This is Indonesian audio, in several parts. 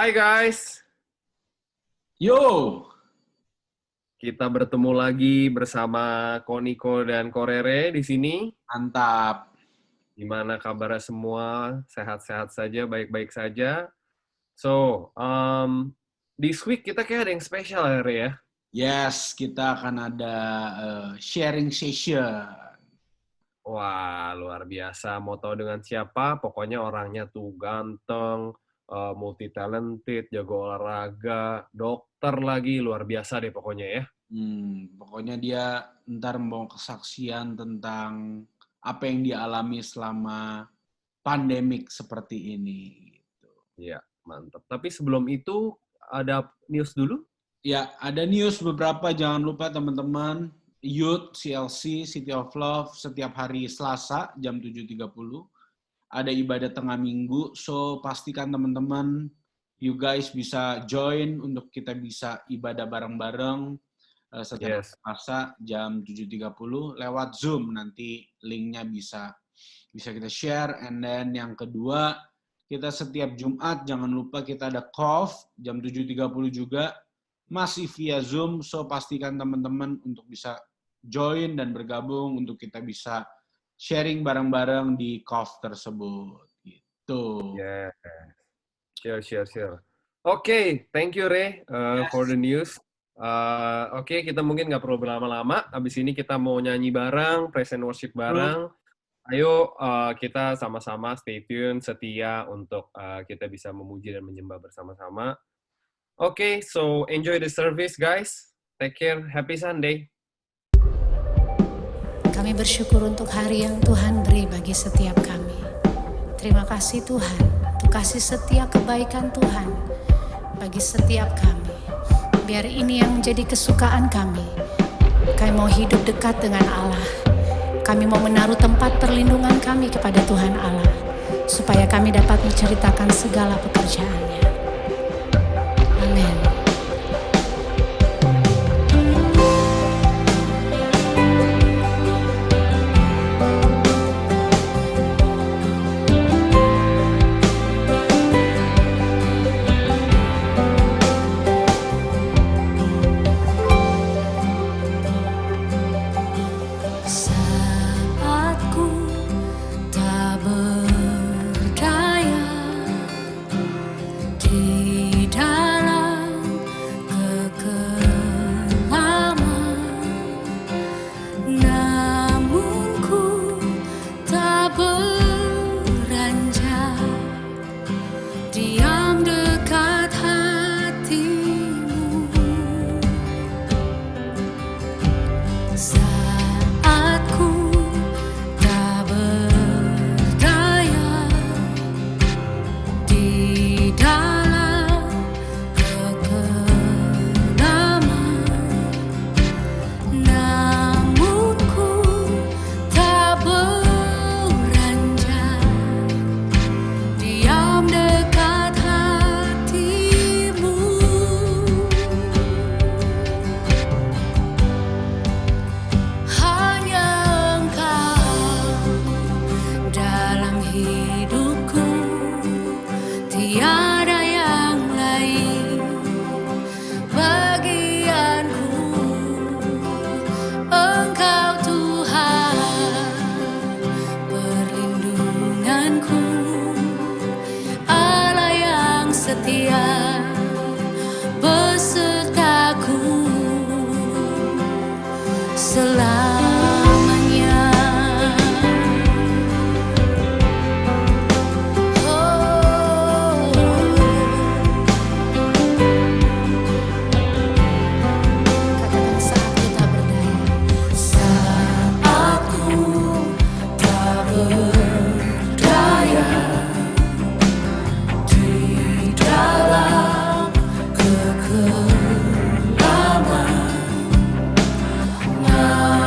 Hai guys, Yo, kita bertemu lagi bersama Koniko dan Korere di sini. mantap. Gimana kabarnya semua? Sehat-sehat saja, baik-baik saja. So, this week kita kayak ada yang spesial ya, Re, ya? Yes, kita akan ada sharing session. Wah, luar biasa. Mau tahu dengan siapa? Pokoknya orangnya tuh ganteng, multi-talented, jago olahraga, dokter lagi. Luar biasa deh pokoknya ya. Pokoknya dia ntar membawa kesaksian tentang apa yang dia alami selama pandemik seperti ini. Gitu. Iya, mantap. Tapi sebelum itu, ada news dulu? Ya, ada news beberapa. Jangan lupa teman-teman, Youth CLC City of Love setiap hari Selasa jam 7.30 ada ibadah tengah minggu. So pastikan teman-teman, you guys bisa join untuk kita bisa ibadah bareng-bareng setiap Yes. Selasa jam 7.30 lewat Zoom. Nanti linknya bisa kita share. And then yang kedua, kita setiap Jumat jangan lupa kita ada COF jam 7.30 juga, masih via Zoom. So pastikan teman-teman untuk bisa join dan bergabung untuk kita bisa sharing bareng-bareng di COF tersebut. Gitu. Yeah. Sure. Oke, thank you Re for the news. Oke, kita mungkin nggak perlu berlama-lama. Abis ini kita mau nyanyi bareng, present worship bareng. Ayo kita sama-sama stay tune, setia untuk kita bisa memuji dan menyembah bersama-sama. Oke, so enjoy the service guys. Take care, happy Sunday. Kami bersyukur untuk hari yang Tuhan beri bagi setiap kami. Terima kasih Tuhan, untuk kasih setia kebaikan Tuhan bagi setiap kami. Biar ini yang menjadi kesukaan kami. Kami mau hidup dekat dengan Allah. Kami mau menaruh tempat perlindungan kami kepada Tuhan Allah, supaya kami dapat menceritakan segala pekerjaannya. Amin.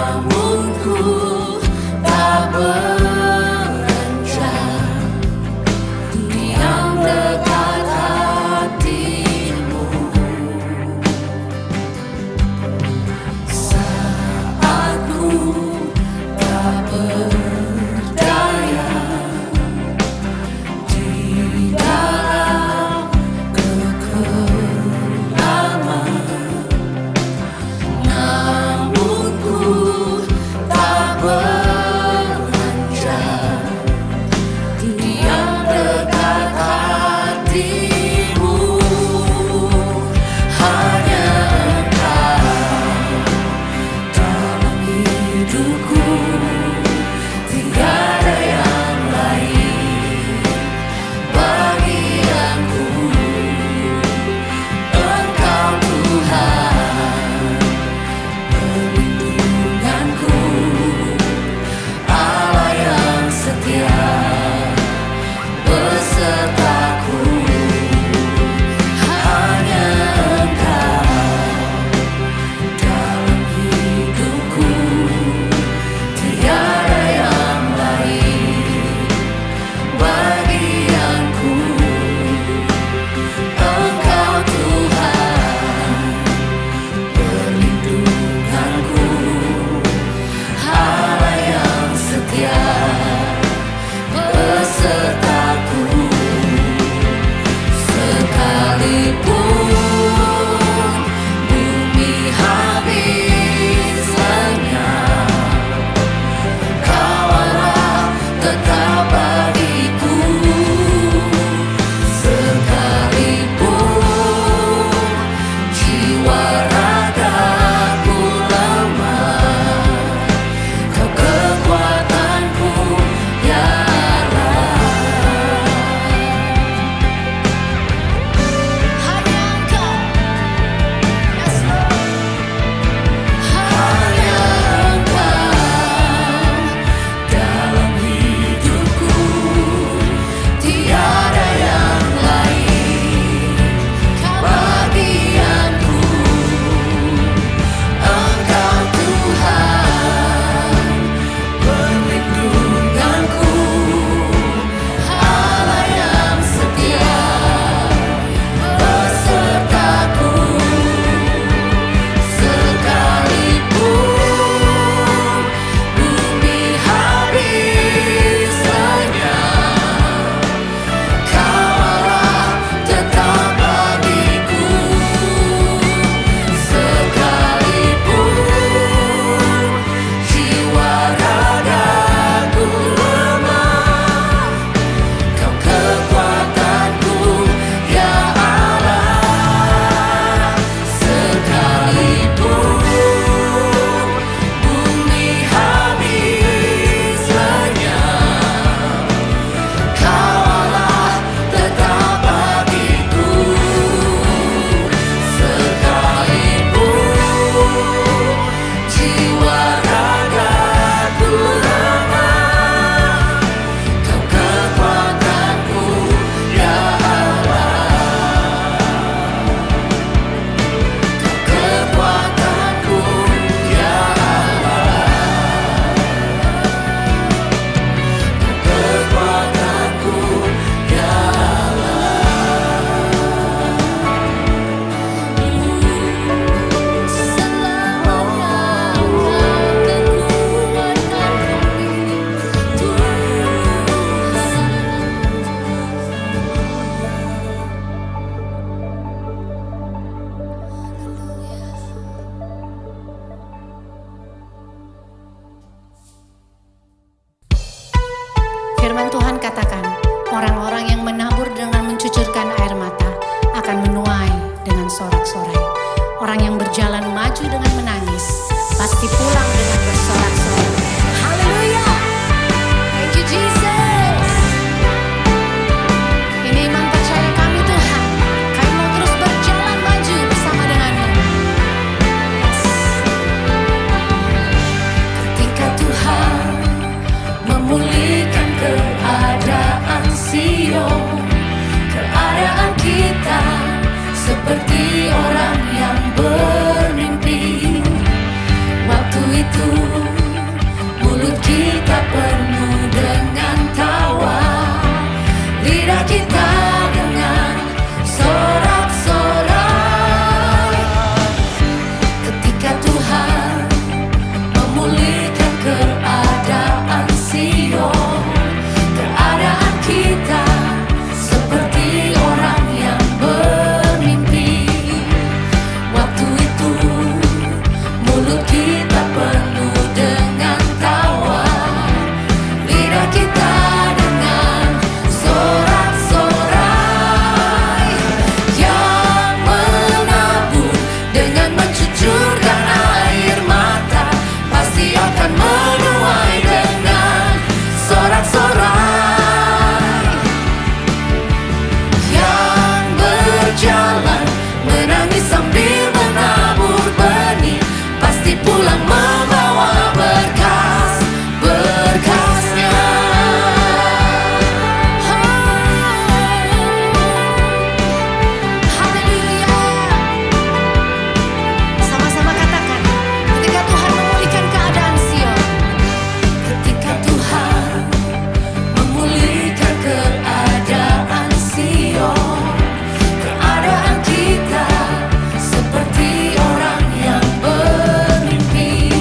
Kekelaman Firman Tuhan katakan, orang-orang yang menabur dengan mencucurkan air mata akan menuai dengan sorak-sorai. Orang yang berjalan maju dengan menangis pasti pulang dengan bersorak-sorai. Haleluya! Thank you Jesus. Ini iman percaya kami Tuhan. Kami mau terus berjalan maju bersama denganmu. Ketika Tuhan memulihkan keadaan Sion, keadaan kita seperti orang yang bermimpi. Waktu itu mulut kita penuh dengan tawa, lidah kita dengan sorak-sorai. Ketika Tuhan memulihkan keadaan Sion, keadaan kita seperti orang yang bermimpi. Waktu itu mulut kita penuh dengan tawa, lidah kita dengan sorak-sorai. Yang menabur dengan mencucurkan air mata pasti akan menuai dengan sorak-sorai. Yang berjalan menangis sambil menabur benih pasti pulang membawa berkas-berkasnya. Haleluya. Sama-sama katakan, ketika Tuhan memulihkan keadaan Sion, ketika Tuhan memulihkan keadaan Sion, keadaan kita seperti orang yang bermimpi.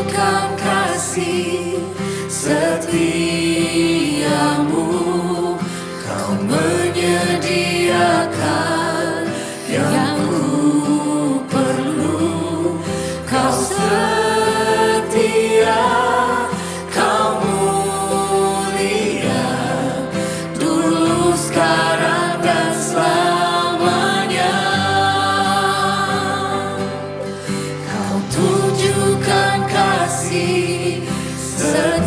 tunjukkan kasih setiamu, kau menyediakan yang ku perlu, kau setia, kau mulia, dulu, sekarang, dan selamanya. Kau tunjukkan kasih setia.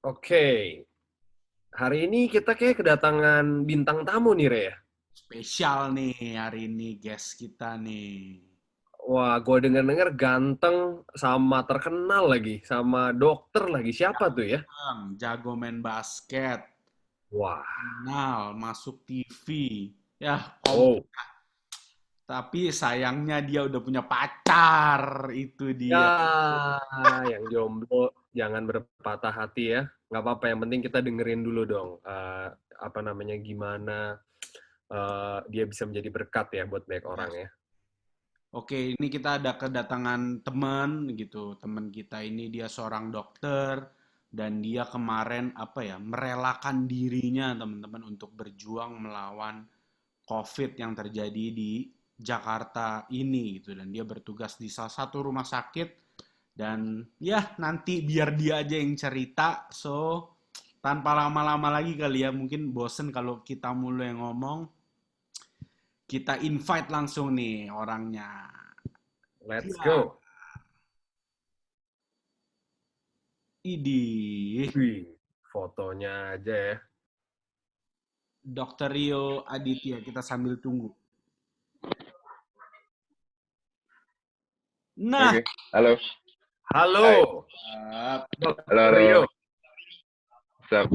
Oke. Hari ini kita kayak kedatangan bintang tamu nih, Re. Spesial nih hari ini guest kita nih. Wah, gue denger-denger ganteng sama terkenal lagi, sama dokter lagi. Siapa tuh ya? Jago main basket, Wah, kenal, masuk TV. Ya, oh. tapi sayangnya dia udah punya pacar, itu Ya, dia. yang jomblo jangan berpatah hati ya. Nggak apa-apa, yang penting kita dengerin dulu dong. Apa namanya, gimana dia bisa menjadi berkat ya buat banyak orang ya. Oke, ini kita ada kedatangan teman gitu. Teman kita ini dia seorang dokter dan dia kemarin apa ya, merelakan dirinya teman-teman untuk berjuang melawan COVID yang terjadi di Jakarta ini gitu, dan dia bertugas di salah satu rumah sakit. Dan ya nanti biar dia aja yang cerita. So tanpa lama-lama lagi kali ya, mungkin bosen kalau kita mulu yang ngomong. Kita invite langsung nih orangnya. Let's Ya, go. Idih, Wih, fotonya aja ya. Dr. Rio Aditya, kita sambil tunggu. Nah, Oke, halo. Halo, Hai. Dok Halo, halo. Rio. What's up?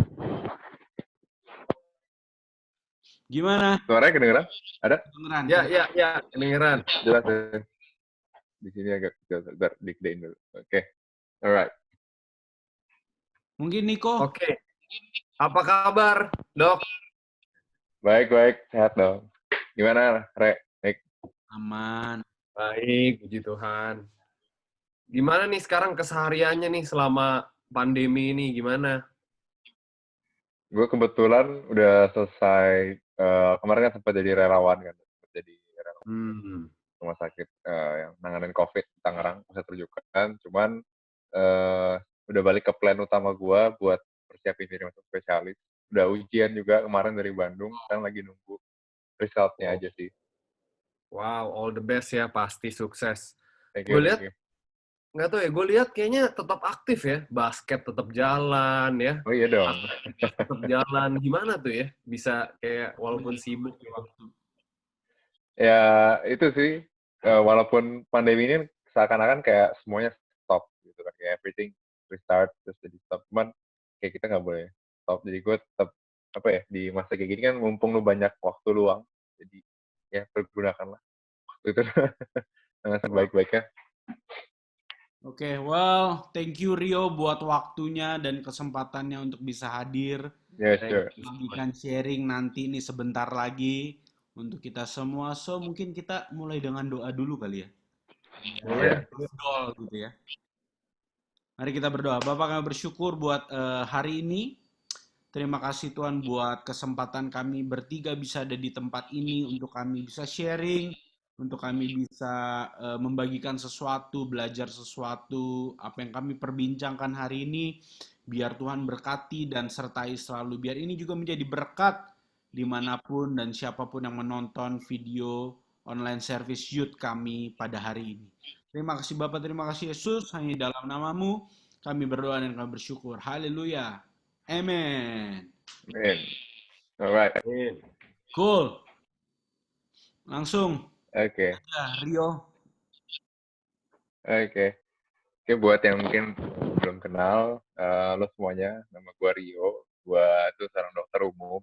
gimana? Suaranya kedengeran? Ada? Kedengeran? Ya, kedengeran. Jelas ya. Di sini agak sebentar dikedein dulu. Oke. Alright. Mungkin Niko? Oke, apa kabar, Dok? Baik, baik. Sehat dong. Gimana, Re? Baik. Aman. Baik, puji Tuhan. Gimana nih sekarang kesehariannya nih selama pandemi ini, gimana? Gue kebetulan udah selesai, kemarin kan sempat jadi relawan kan. Sempat jadi relawan rumah sakit yang nanganin COVID di Tangerang, pusat rujukan. Cuman udah balik ke plan utama gue buat persiapin diri masuk spesialis. Udah ujian juga kemarin dari Bandung, sekarang lagi nunggu resultnya Wow. aja sih. Wow, all the best ya, pasti sukses. Thank Gue you, lihat, thank you. nggak tahu ya, gue lihat kayaknya tetap aktif ya, basket tetap jalan ya, Oh iya dong. tetap jalan. Gimana tuh ya, bisa kayak walaupun sibuk gitu. Ya itu sih, walaupun pandemi ini seakan-akan kayak semuanya stop gitu kan, kayak everything restart terus jadi stop. Cuman kayak kita nggak boleh stop. Jadi gue tetap apa ya, di masa kayak gini kan mumpung lu banyak waktu luang, jadi ya pergunakanlah waktu itu dengan sebaik-baiknya. Oke, well, thank you Rio buat waktunya dan kesempatannya untuk bisa hadir. Ya, Thank sure. you. Bagikan sharing nanti nih sebentar lagi untuk kita semua. So, mungkin kita mulai dengan doa dulu kali ya. Boleh. Berdoa gitu ya. Mari kita berdoa. Bapak, kami bersyukur buat hari ini. Terima kasih Tuhan buat kesempatan kami bertiga bisa ada di tempat ini untuk kami bisa sharing, untuk kami bisa membagikan sesuatu, belajar sesuatu, apa yang kami perbincangkan hari ini. Biar Tuhan berkati dan sertai selalu. Biar ini juga menjadi berkat dimanapun dan siapapun yang menonton video online service youth kami pada hari ini. Terima kasih Bapak, terima kasih Yesus. Hanya dalam namamu kami berdoa dan kami bersyukur. Haleluya. Amen. Amen. Alright. Amin. Cool. Langsung. Oke. Rio. Oke. Oke, buat yang mungkin belum kenal, lo semuanya, nama gue Rio. Gue tuh seorang dokter umum.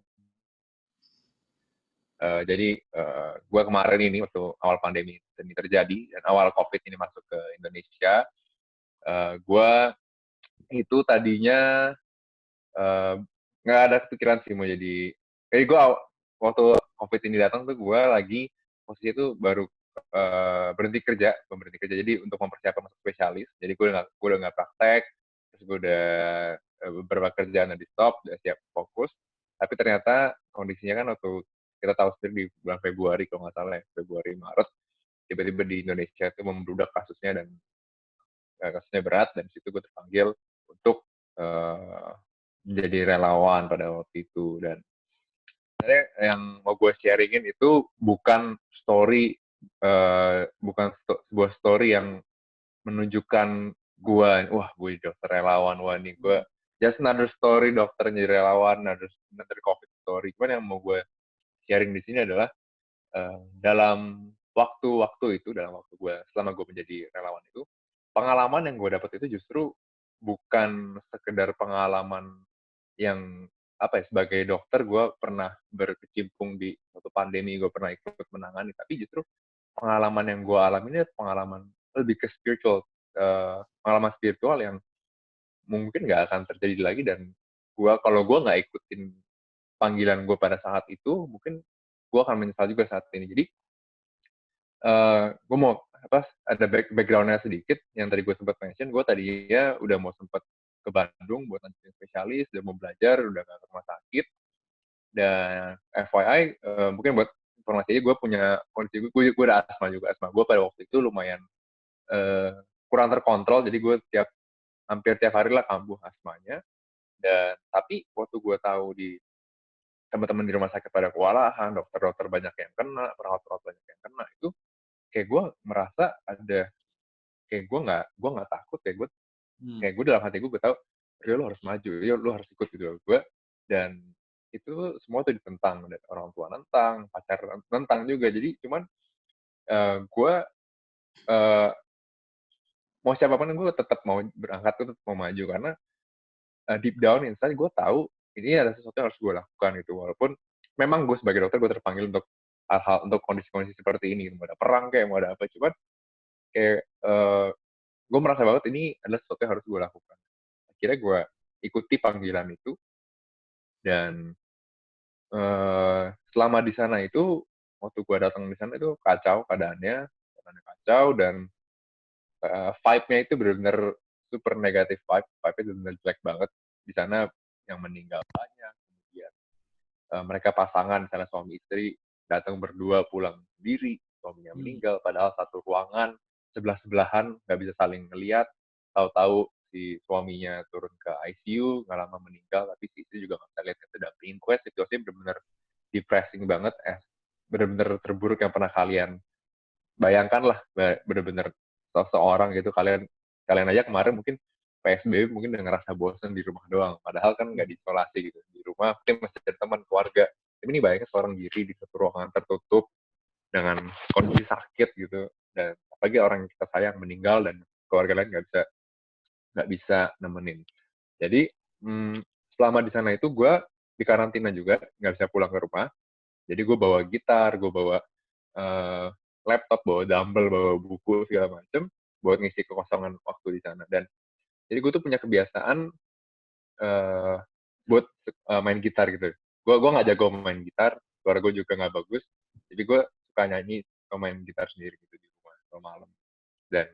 Jadi gue kemarin ini waktu awal pandemi ini terjadi dan awal COVID ini masuk ke Indonesia, gue itu tadinya nggak ada kepikiran sih mau jadi. Jadi gue waktu COVID ini datang tuh gue lagi posisi itu baru berhenti kerja. Jadi untuk mempersiapkan masuk spesialis. Jadi gue udah nggak praktek, terus gue udah beberapa kerjaan di stop, udah siap fokus. Tapi ternyata kondisinya kan waktu kita tahu sendiri di bulan Februari kalau nggak salah ya, Februari Maret, tiba-tiba di Indonesia itu membludak kasusnya dan kasusnya berat, dan situ gue terpanggil untuk menjadi relawan pada waktu itu. Dan sebenarnya yang mau gue sharingin itu bukan story, sebuah story yang menunjukkan gue, wah gue dokter relawan, wah nih gue just another story dokter jadi relawan, another COVID story. Cuman yang mau gue sharing di sini adalah dalam waktu-waktu itu, dalam waktu gue selama gue menjadi relawan itu, pengalaman yang gue dapat itu justru bukan sekedar pengalaman yang apa ya, sebagai dokter gue pernah berkecimpung di suatu pandemi, gue pernah ikut menangani, tapi justru pengalaman yang gue alami ini pengalaman lebih ke spiritual, pengalaman spiritual yang mungkin nggak akan terjadi lagi, dan kalau gue nggak ikutin panggilan gue pada saat itu, mungkin gue akan menyesal juga saat ini. Jadi gue mau ada background-nya sedikit yang tadi gue sempat mention. Gue tadinya udah mau sempat ke Bandung buat lanjutin spesialis, udah mau belajar, udah nggak ke rumah sakit. Dan FYI, mungkin buat informasi aja, gue punya kondisi, gue ada asma juga. Asma gue pada waktu itu lumayan kurang terkontrol, jadi gue hampir tiap hari lah kambuh asmanya. Dan tapi waktu gue tahu di teman-teman di rumah sakit pada kewalahan, dokter-dokter banyak yang kena, perawat-perawat banyak yang kena, itu kayak gue merasa kayak gue nggak takut, kayak gue dalam hati gue tahu, ya lo harus maju, ya lo harus ikut gitu gue. Dan itu semua tuh ditentang, dan orang tua nentang, pacar nentang juga. Jadi cuman gue mau siapapun gue tetap mau berangkat, tetap mau maju, karena deep down inside gue tahu ini ada sesuatu yang harus gue lakukan gitu. Walaupun memang gue sebagai dokter gue terpanggil untuk hal-hal, untuk kondisi-kondisi seperti ini, mau ada perang kayak mau ada apa, cuman kayak gue merasa banget ini adalah sesuatu yang harus gue lakukan. Akhirnya gue ikuti panggilan itu, dan selama di sana itu, waktu gue datang di sana itu kacau keadaannya kacau, dan vibe-nya itu benar-benar super negatif vibe-nya benar-benar jelek banget di sana. Yang meninggal banyak, kemudian mereka pasangan, misalnya suami istri datang berdua pulang sendiri, suaminya meninggal, padahal satu ruangan sebelah-sebelahan, nggak bisa saling ngelihat. Tahu-tahu si suaminya turun ke ICU, nggak lama meninggal, tapi si istri juga nggak bisa lihat, itu dampingin. Pokoknya situasinya benar-benar depressing banget, benar-benar terburuk yang pernah kalian bayangkan lah. Benar-benar seseorang gitu, kalian aja kemarin mungkin PSBB mungkin udah ngerasa bosan di rumah doang, padahal kan nggak diisolasi gitu, di rumah mungkin masih ada teman, keluarga. Tapi ini bayangin seorang diri di satu ruangan tertutup dengan kondisi sakit gitu, dan apalagi orang yang kita sayang meninggal dan keluarga lain nggak bisa nemenin. Jadi selama di sana itu gue di karantina juga, nggak bisa pulang ke rumah. Jadi gue bawa gitar, gue bawa laptop, bawa dumbbell, bawa buku segala macem buat ngisi kekosongan waktu di sana. Dan jadi gue tuh punya kebiasaan buat main gitar gitu. Gue nggak jago main gitar, suara gue juga nggak bagus. Jadi gue suka nyanyi, suka main gitar sendiri gitu di rumah kalau malam. Dan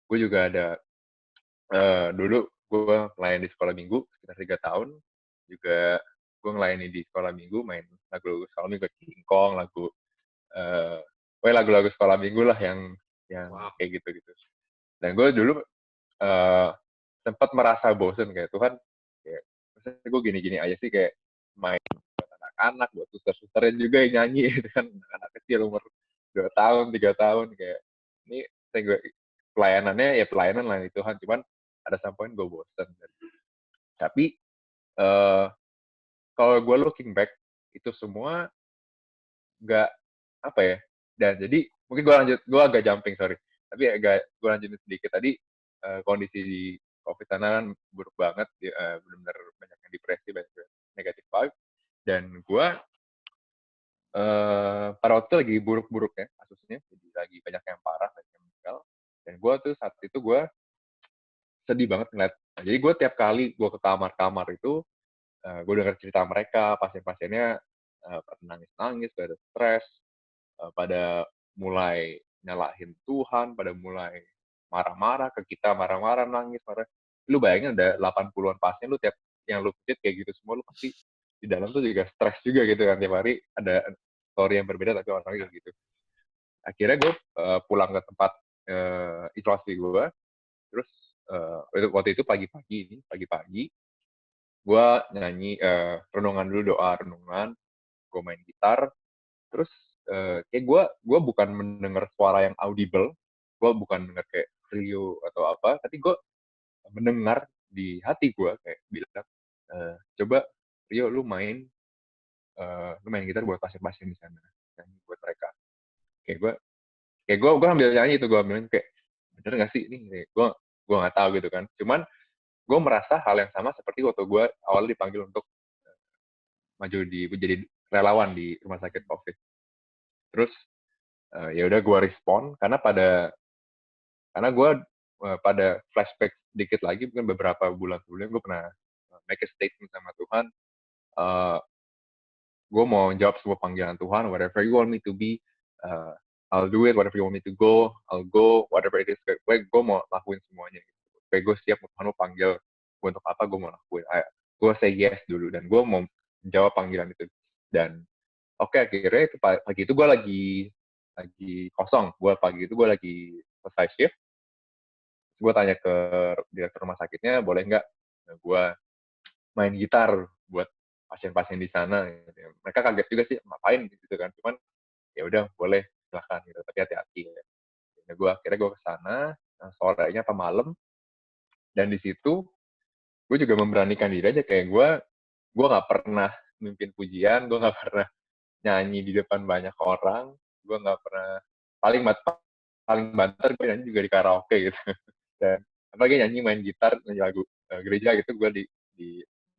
gue juga ada dulu gue ngelayan di sekolah minggu sekitar 3 tahun. Juga gue ngelayani di sekolah minggu, main lagu-lagu sekolah minggu, King Kong, lagu-lagu sekolah minggu lah yang kayak gitu. Dan gue dulu sempat merasa bosen, kayak Tuhan, kayak gue gini-gini aja sih, kayak main buat anak-anak, buat suster-susternya juga yang nyanyi gitu kan, anak kecil umur 2 tahun, 3 tahun, kayak ini gue pelayanannya ya pelayanan lah Tuhan, cuman ada sampoin gue bosen. Tapi kalau gue looking back, itu semua nggak apa ya. Dan jadi mungkin gue agak jumping, sorry, tapi gue lanjutin sedikit. Tadi kondisi di COVID sana kan buruk banget, benar-benar banyak yang depresi, banyak yang negatif vibe. Dan gue pada waktu itu lagi buruk-buruknya kasusnya, jadi lagi banyak yang parah, banyak yang meninggal. Dan gue tuh saat itu gue sedih banget ngeliat. Nah, jadi gue tiap kali gue ke kamar-kamar itu, gue dengar cerita mereka, pasien-pasiennya pada nangis-nangis, pada stres, pada mulai nyalahin Tuhan, pada mulai marah-marah ke kita, marah-marah, nangis, marah. Lu bayangin ada 80-an pasien, lu tiap yang lu visit kayak gitu semua, lu pasti di dalam tuh juga stres juga gitu kan, tiap hari ada story yang berbeda tapi orangnya kayak gitu. Akhirnya gue pulang ke tempat isolasi gue, terus waktu itu pagi-pagi gue nyanyi renungan dulu, doa renungan, gue main gitar, terus kayak gue bukan mendengar suara yang audible, gue bukan mendengar kayak Rio atau apa, tapi gue mendengar di hati gue kayak bilang, coba Rio lu main gitar buat pasien-pasien di sana, nyanyi buat mereka. Kayak gue ambil nyanyi itu, gue ambilin kayak bener nggak sih ini, gue nggak tahu gitu kan. Cuman gue merasa hal yang sama seperti waktu gue awalnya dipanggil untuk maju jadi relawan di rumah sakit COVID. Terus ya udah gue respon karena gue pada flashback dikit lagi, mungkin beberapa bulan sebelumnya gue pernah make a statement sama Tuhan, gue mau jawab semua panggilan Tuhan, whatever you want me to be, I'll do it, whatever you want me to go, I'll go, whatever it is, kayak gue mau lakuin semuanya. Kayak gue siap, Tuhan mau panggil gue untuk apa, gue mau lakuin. Gue say yes dulu, dan gue mau jawab panggilan itu. Dan akhirnya pagi itu gue lagi kosong. Pagi itu gue lagi selesai shift. Gue tanya ke direktur rumah sakitnya, boleh nggak gue main gitar buat pasien-pasien di sana. Gitu. Mereka kaget juga sih, ngapain gitu kan. Cuman ya udah boleh, silahkan gitu. Tapi hati-hati. Ya. Akhirnya gue kesana, sorenya apa malam, dan di situ gue juga memberanikan diri aja, kayak gue nggak pernah mimpin pujian, gue nggak pernah nyanyi di depan banyak orang, gue nggak pernah, paling banter gue nyanyi juga di karaoke gitu. Dan apalagi nyanyi main gitar, nyanyi lagu gereja gitu, gue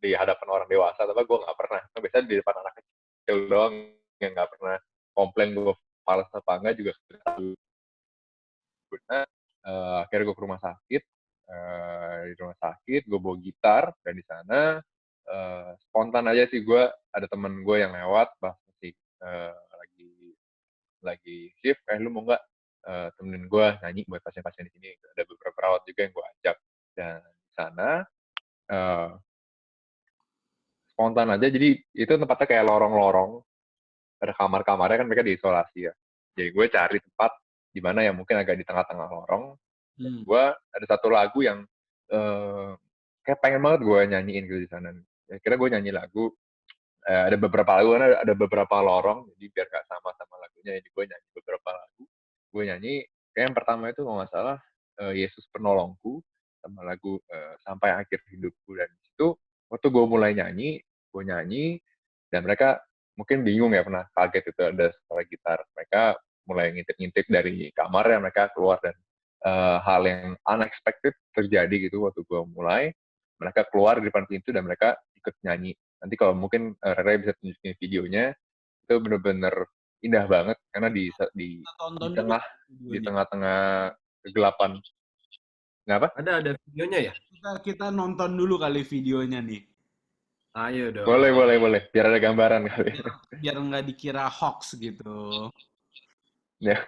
di hadapan orang dewasa, tapi gue nggak pernah. Biasanya di depan anak kecil doang yang nggak pernah komplain gue falas apa enggak juga. Akhirnya gue ke rumah sakit, di rumah sakit gue bawa gitar, dan di sana spontan aja sih, gue ada temen gue yang lewat, masih lagi shift, kayak lu mau nggak temenin gue nyanyi buat pasien-pasien di sini. Ada beberapa perawat juga yang gue ajak, dan di sana spontan aja. Jadi itu tempatnya kayak lorong-lorong, ada kamar-kamarnya kan, mereka diisolasi ya. Jadi gue cari tempat di mana yang mungkin agak di tengah-tengah lorong. Gue ada satu lagu yang kayak pengen banget gue nyanyiin gitu di sana. Akhirnya gue nyanyi lagu. Ada beberapa lagu, ada beberapa lorong, jadi biar gak sama lagunya, jadi gue nyanyi beberapa lagu. Gue nyanyi, kayak yang pertama itu kalau nggak salah Yesus Penolongku, sama lagu Sampai Akhir Hidupku. Dan itu waktu gue mulai nyanyi, dan mereka mungkin bingung ya, pernah kaget itu ada suara gitar. Mereka mulai ngintip-ngintip dari kamar ya, mereka keluar, dan hal yang unexpected terjadi gitu waktu gue mulai. Mereka keluar di depan pintu dan mereka ikut nyanyi. Nanti kalau mungkin Rere bisa tunjukin videonya, itu bener-bener indah banget karena di tengah-tengah kegelapan. Kenapa? Ada videonya ya? Kita nonton dulu kali videonya nih. Ayo dong. Boleh. Biar ada gambaran kali. Biar nggak dikira hoax gitu. Ya.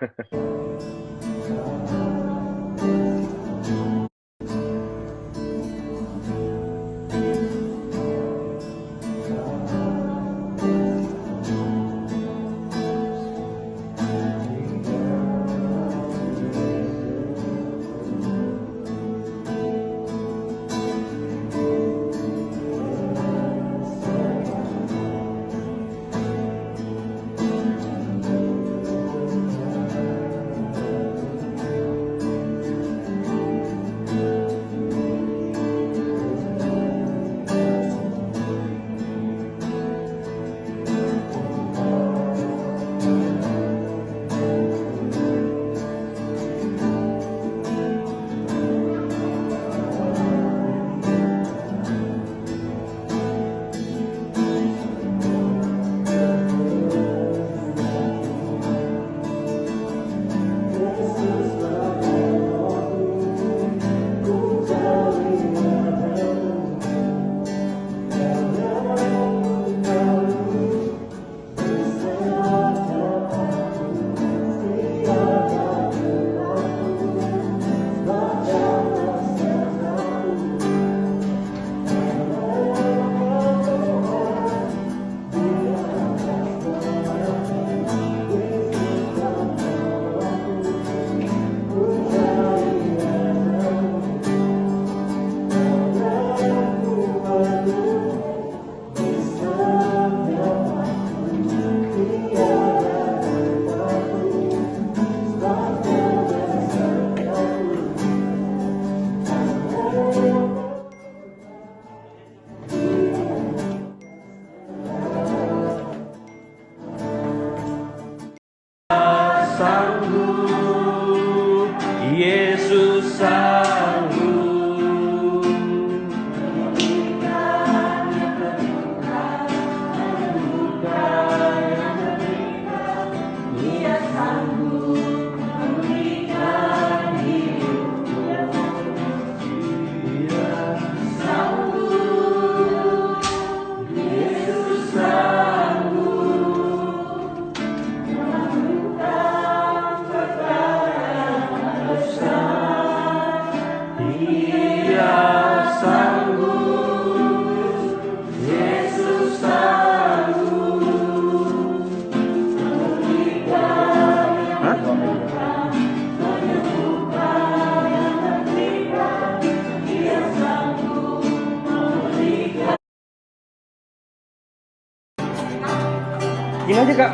Ini aja Kak,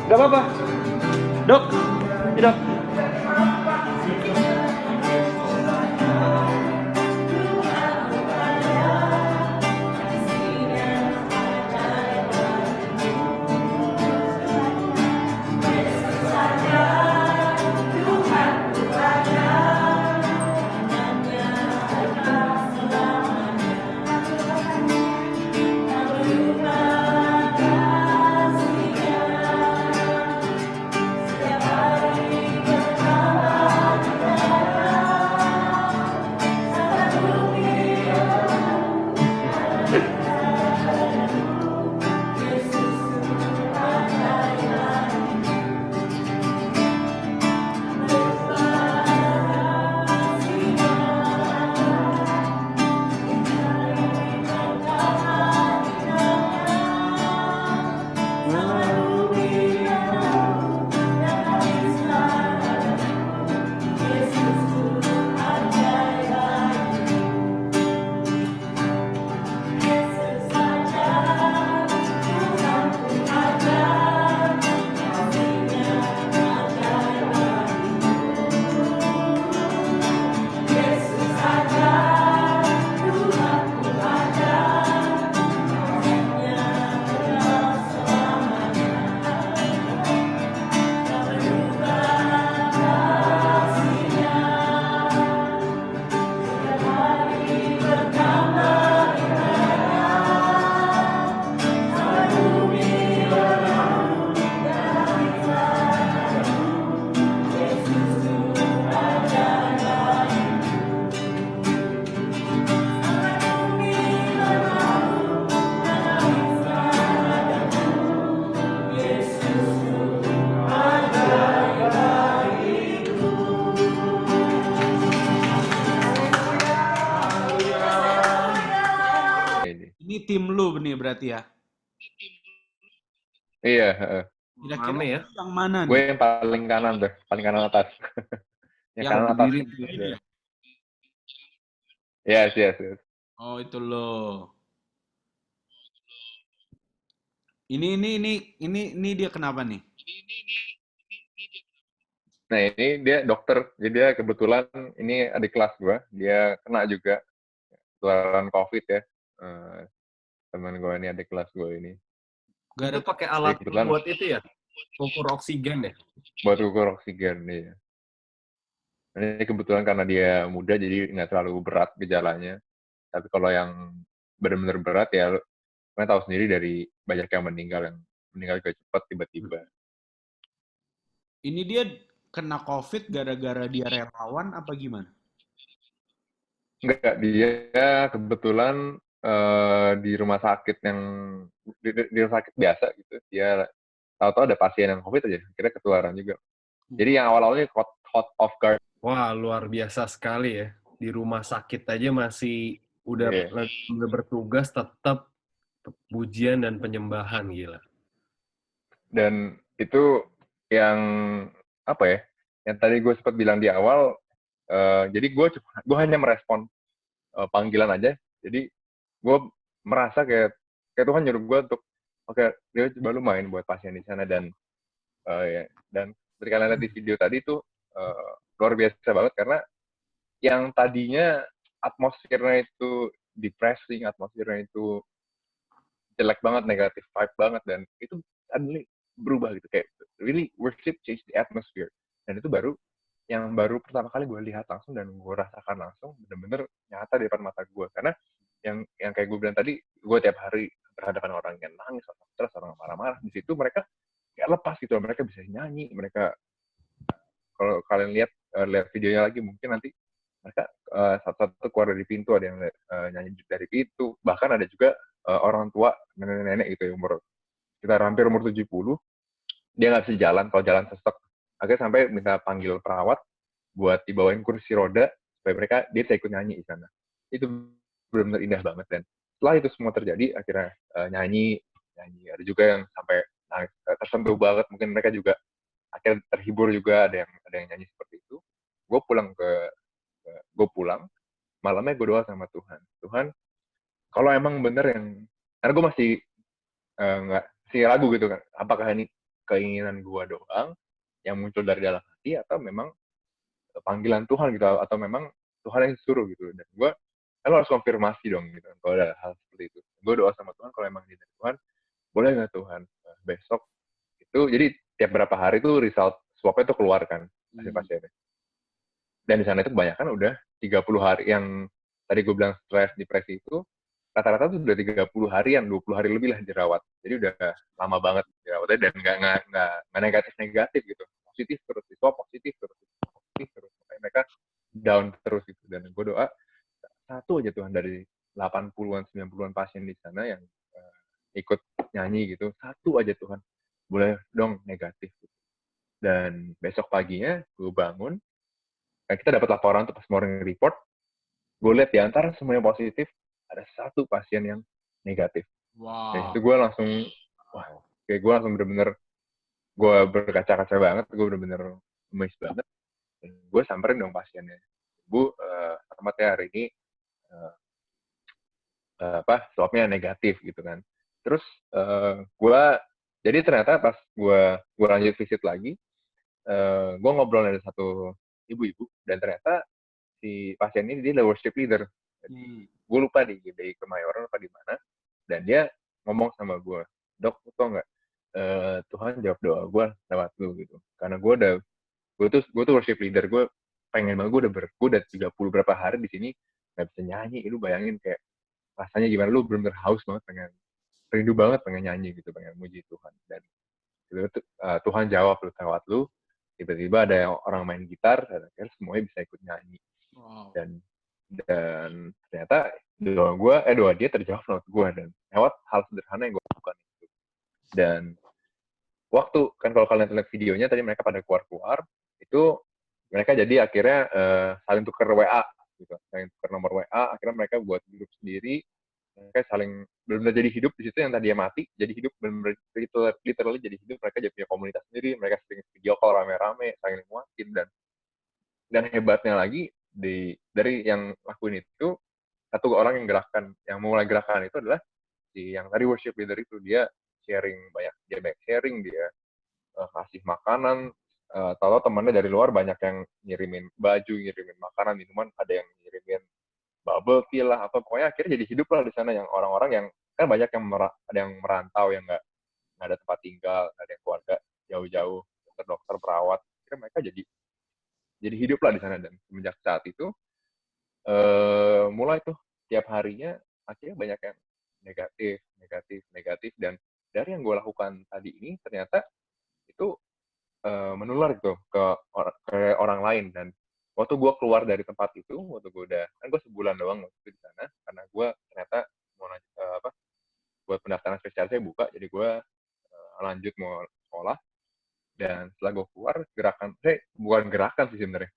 nggak apa-apa. Dok, ya dok. Ini tim lu nih berarti ya? Iya, Kira-kira Rame ya. yang mana gue nih? yang paling kanan tuh, paling kanan atas. Yang Yang kanan atas. berdiri. Ini ya? Yes. Oh, itu lo. Ini dia kenapa nih? Nah, ini dia dokter. Jadi dia kebetulan ini adik kelas gue. Dia kena juga ketularan COVID ya. Teman gue ini, adik kelas gue ini. Itu pakai alat kebetulan buat itu ya? Ukur oksigen ya? buat ukur oksigen nih. Ini kebetulan karena dia muda, jadi nggak terlalu berat gejalanya. Tapi kalau yang benar-benar berat ya, kalian tahu sendiri dari banyak yang meninggal juga cepat tiba-tiba. Ini dia kena COVID gara-gara dia relawan apa gimana? Enggak, dia kebetulan di rumah sakit yang di rumah sakit biasa gitu. Dia tahu-tahu ada pasien yang COVID aja, kira ketularan juga. Jadi yang awal-awalnya hot off guard. Wah, luar biasa sekali ya. Di rumah sakit aja masih udah bertugas tetap pujian dan penyembahan, gila. Dan itu yang apa ya? Yang tadi gue sempat bilang di awal. Jadi gue hanya merespon panggilan aja. Jadi gue merasa kayak Tuhan nyuruh gue untuk oke, dia coba lu main buat pasien di sana dan seperti kalian lihat di video tadi tuh luar biasa banget karena yang tadinya atmosfernya itu depressing, atmosfernya itu jelek banget, negatif vibe banget, dan itu suddenly berubah gitu, kayak really worship change the atmosphere. Dan itu baru pertama kali gue lihat langsung dan gue rasakan langsung bener-bener nyata di depan mata gue. Karena yang kayak gue bilang tadi, gue tiap hari berhadapan orang yang nangis, orang stres, orang marah-marah. Di situ mereka kayak lepas gitu, mereka bisa nyanyi, mereka kalau kalian lihat videonya lagi mungkin nanti mereka satu-satu keluar dari pintu, ada yang nyanyi dari pintu, bahkan ada juga orang tua, nenek-nenek gitu, umur sekitar hampir umur 70, dia nggak bisa jalan, kalau jalan sesek, akhirnya sampai minta panggil perawat buat dibawain kursi roda supaya dia bisa ikut nyanyi di sana. Itu benar-benar indah banget, dan setelah itu semua terjadi akhirnya nyanyi, ada juga yang sampai tersentuh banget, mungkin mereka juga akhirnya terhibur juga, ada yang nyanyi seperti itu. Gue pulang malamnya gue doa sama Tuhan, kalau emang bener yang, karena gue masih masih ragu gitu kan, apakah ini keinginan gue doang yang muncul dari dalam hati atau memang panggilan Tuhan gitu, atau memang Tuhan yang suruh gitu. Dan gue kan harus konfirmasi dong gitu kalau ada hal seperti itu. Gue doa sama Tuhan, kalau emang ini dari Tuhan, boleh nggak Tuhan besok itu, jadi tiap berapa hari tuh result swabnya tuh keluar kan hasil pasiennya. Dan di sana itu kebanyakan udah 30 hari, yang tadi gue bilang stres, depresi itu rata-rata tuh udah 30 harian, 20 hari lebih lah dirawat. Jadi udah lama banget dirawatnya, dan nggak negatif gitu. Positif terus, swab positif terus. Makanya mereka down terus gitu. Dan gue doa satu aja Tuhan dari 80-an, 90-an pasien di sana yang ikut nyanyi gitu, satu aja Tuhan, boleh dong negatif. Dan besok paginya gue bangun, kita dapat laporan tuh pas morning report, gue lihat di antara semuanya positif, ada satu pasien yang negatif. Wow. Dan itu gue langsung, wah, kayak gue langsung bener-bener, gue berkaca-kaca banget, gue bener-bener amazed banget. Dan gue samperin dong pasiennya, Bu, selamat ya hari ini, swabnya negatif gitu kan. Terus gue, jadi ternyata pas gue lanjut visit lagi, gue ngobrol dengan satu ibu-ibu, dan ternyata si pasien ini dia worship leader. Gue lupa di Kemayoran apa di mana, dan dia ngomong sama gue, Dok, tau nggak, Tuhan jawab doa gue lewat lu gitu. Karena gue tuh worship leader, gue pengen banget, gue udah 30 berapa hari di sini nggak bisa nyanyi. Lu bayangin kayak rasanya gimana, lu bener-bener haus banget, rindu banget pengen nyanyi gitu, pengen muji Tuhan. Dan itu Tuhan jawab lewat lu, tiba-tiba ada orang main gitar, dan akhirnya semuanya bisa ikut nyanyi. Wow. Dan ternyata doa dia terjawab lewat gue, dan lewat hal sederhana yang gue lakukan itu. Dan waktu kan kalau kalian lihat videonya tadi, mereka pada keluar itu, mereka jadi akhirnya saling tukar WA gitu, saling tukar nomor WA, akhirnya mereka buat grup sendiri, mereka saling benar-benar jadi hidup di situ. Yang tadinya mati jadi hidup, benar-benar literally jadi hidup. Mereka jadi punya komunitas sendiri, mereka sering video call rame-rame, saling nguatin. Dan hebatnya lagi, dari yang lakuin itu, satu orang yang mulai gerakan itu adalah si yang tadi worship leader itu. Dia banyak sharing, dia kasih makanan, tahu temannya dari luar banyak yang ngirimin baju, ngirimin makanan, minuman, ada yang ngirimin bubble tea lah, apa pokoknya akhirnya jadi hidup lah di sana. Yang orang-orang yang kan banyak yang ada yang merantau, yang nggak ada tempat tinggal, ada yang keluarga jauh-jauh, dokter perawat, akhirnya mereka jadi hidup lah di sana. Dan semenjak saat itu mulai tuh tiap harinya akhirnya banyak yang negatif. Dan dari yang gue lakukan tadi ini ternyata itu menular gitu ke orang lain. Dan waktu gue keluar dari tempat itu, waktu gue kan gue sebulan doang waktu itu di sana, karena gue ternyata mau buat pendaftaran spesialisnya buka, jadi gue lanjut mau sekolah. Dan setelah gue keluar, bukan gerakan sih sebenarnya,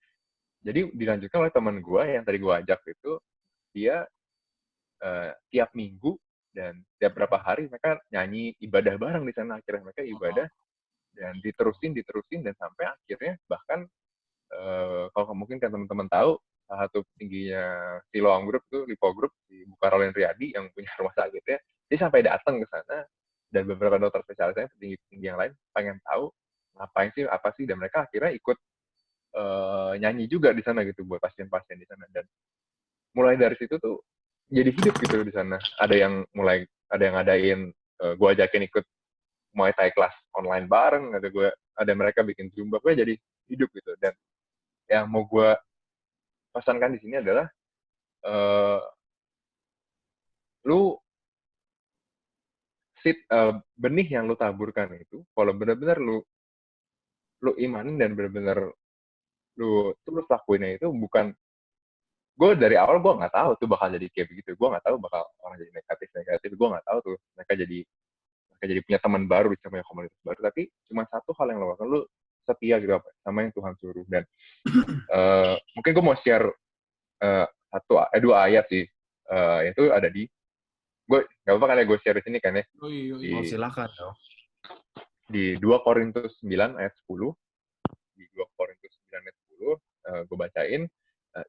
jadi dilanjutkan oleh teman gue yang tadi gue ajak itu. Dia tiap minggu dan tiap berapa hari mereka nyanyi ibadah bareng di sana. Akhirnya mereka ibadah dan diterusin, dan sampai akhirnya bahkan kalau mungkin kan teman-teman tahu, salah satu tingginya Siloam Group itu, Lipo Group, di Bukarolin Riyadi yang punya rumah sakitnya, dia sampai datang ke sana, dan beberapa dokter spesialisnya tinggi yang lain pengen tahu ngapain sih, apa sih, dan mereka akhirnya ikut nyanyi juga di sana gitu buat pasien-pasien di sana. Dan mulai dari situ tuh jadi hidup gitu di sana. Ada yang ngadain, gue ajakin ikut Muay Thai kelas online bareng, ada mereka bikin Zumba, gue jadi hidup gitu. Dan yang mau gue pesankan di sini adalah lu benih yang lu taburkan itu, kalau benar-benar lu imanin dan benar-benar lu terus lakuinnya, itu bukan, gue dari awal gue nggak tahu tuh bakal jadi kayak begitu. Gue nggak tahu bakal orang jadi negatif. Gue nggak tahu tuh mereka jadi punya teman baru, bisa punya komunitas baru. Tapi cuma satu hal yang lo lakukan, lu setia gitu sama yang Tuhan suruh. Dan mungkin gue mau share dua ayat sih, itu ada di, gue nggak apa-apa kan ya gue share di sini kan ya. Silakan dong. Di 2 Korintus 9 ayat 10. Di 2 Korintus 9 ayat 10, gue bacain.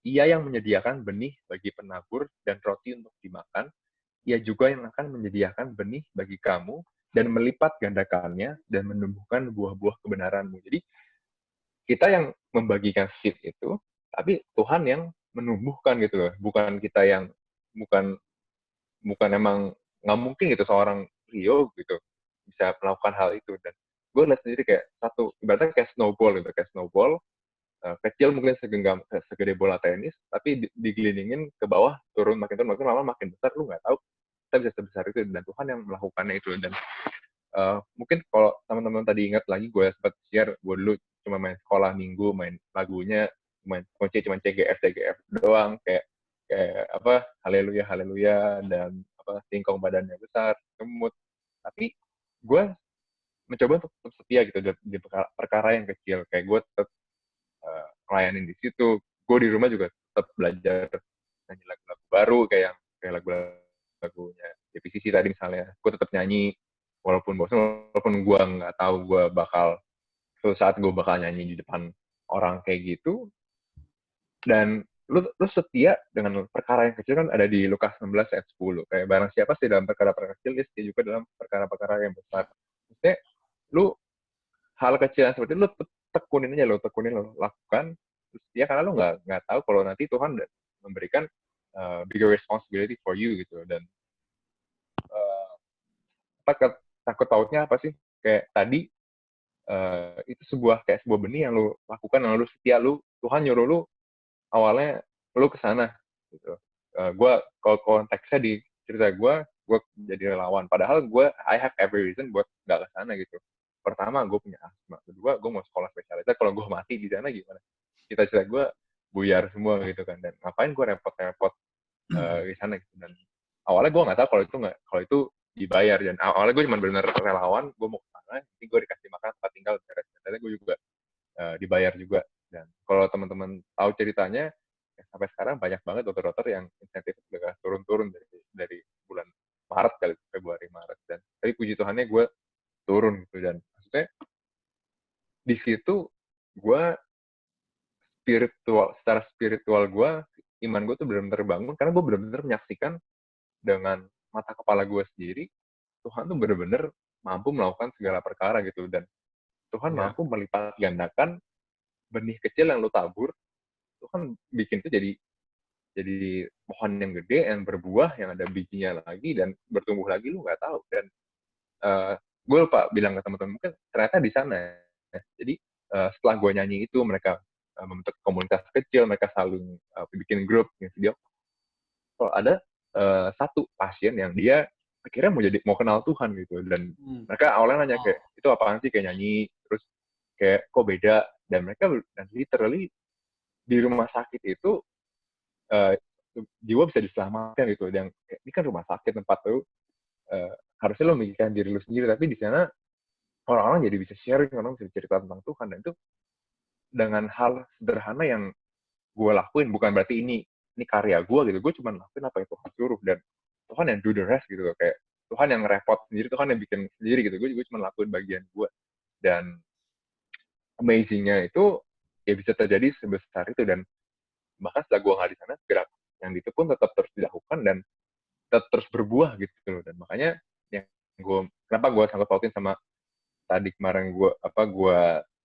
Ia yang menyediakan benih bagi penabur dan roti untuk dimakan, ia juga yang akan menyediakan benih bagi kamu dan melipat gandakannya dan menumbuhkan buah-buah kebenaranmu. Jadi kita yang membagikan seed itu, tapi Tuhan yang menumbuhkan gitu loh. Bukan kita yang bukan bukan emang nggak mungkin gitu seorang Rio gitu bisa melakukan hal itu. Dan gue lihat sendiri kayak satu ibaratnya kayak snowball gitu, kayak snowball kecil mungkin segede bola tenis, tapi digelindingin ke bawah, turun makin lama makin besar, lu nggak tahu kita bisa sebesar itu, dan Tuhan yang melakukannya itu. Dan mungkin kalau teman-teman tadi ingat lagi, gue sempat share, gue dulu cuma main sekolah minggu, main lagunya, main kunci cuma CGF doang, kayak apa, haleluya haleluya, dan apa, singkong badannya besar, gemut. Tapi gue mencoba untuk tetap setia gitu di perkara yang kecil, kayak gue tetap ngelayanin di situ. Gue di rumah juga tetap belajar nyanyi lagu-lagu baru, kayak lagu-lagunya JPCC tadi misalnya. Gue tetap nyanyi walaupun bosan, walaupun gue nggak tahu gue bakal suatu saat gue bakal nyanyi di depan orang kayak gitu. Dan lu setia dengan perkara yang kecil, kan ada di Lukas 16 ayat 10. Kayak barang siapa sih dalam perkara-perkara kecil, dia setia juga dalam perkara-perkara yang besar. Maksudnya lu hal kecil yang seperti itu, lu tekunin aja, lo lakukan terus ya, karena lu nggak tahu kalau nanti Tuhan memberikan bigger responsibility for you gitu. Dan takut tautnya apa sih, kayak tadi itu kayak sebuah benih yang lu lakukan, yang lu setia, Tuhan nyuruh lu awalnya lu ke sana gitu. Gue kalau konteksnya di cerita gue jadi relawan, padahal I have every reason buat nggak ke sana gitu. Pertama, gue punya asma. Kedua, gue mau sekolah spesialitas. Kalau gue mati di sana gimana? Cita-cita gue buyar semua gitu kan. Dan ngapain gue repot-repot di sana gitu. Dan awalnya gue nggak tahu kalau itu dibayar. Dan awalnya gue cuma benar relawan. Gue mau ke sana, nanti gue dikasih makan, tempat tinggal. Ternyata gue juga dibayar juga. Dan kalau teman-teman tahu ceritanya, sampai sekarang banyak banget dokter-dokter yang insentif udah turun-turun dari bulan Maret kali, Februari Maret. Dan tapi puji Tuhannya gue turun gitu. Dan maksudnya di situ gue secara spiritual gue, iman gue tuh benar-benar bangun, karena gue benar-benar menyaksikan dengan mata kepala gue sendiri, Tuhan tuh benar-benar mampu melakukan segala perkara gitu. Dan Tuhan mampu melipat gandakan benih kecil yang lu tabur. Tuhan bikin itu jadi pohon yang gede, yang berbuah, yang ada bijinya lagi, dan bertumbuh lagi, lu nggak tahu. Dan gue lupa bilang ke teman-teman, mungkin ternyata di sana ya. Jadi setelah gue nyanyi itu, mereka membentuk komunitas kecil, mereka saling bikin grup video. Kalau ada satu pasien yang dia akhirnya mau kenal Tuhan gitu. Dan mereka awalnya nanya kayak, itu apaan sih, kayak nyanyi terus kayak kok beda. Dan mereka literally di rumah sakit itu jiwa bisa diselamatkan gitu. Dan ini kan rumah sakit, tempat lu harusnya lo memikirkan diri lu sendiri, tapi di sana orang-orang jadi bisa sharing, orang bisa cerita tentang Tuhan. Dan itu dengan hal sederhana yang gue lakuin, bukan berarti ini karya gue gitu, gue cuma lakuin apa yang Tuhan suruh, dan Tuhan yang do the rest gitu loh. Kayak Tuhan yang repot sendiri, Tuhan yang bikin sendiri gitu. Gue cuma lakuin bagian gue. Dan amazing-nya itu ya bisa terjadi sebesar itu. Dan bahkan setelah gue nggak di sana, gerak yang itu pun tetap terus dilakukan dan tetap terus berbuah gitu loh. Dan makanya yang kenapa gue sangkut pautin sama tadi kemarin gue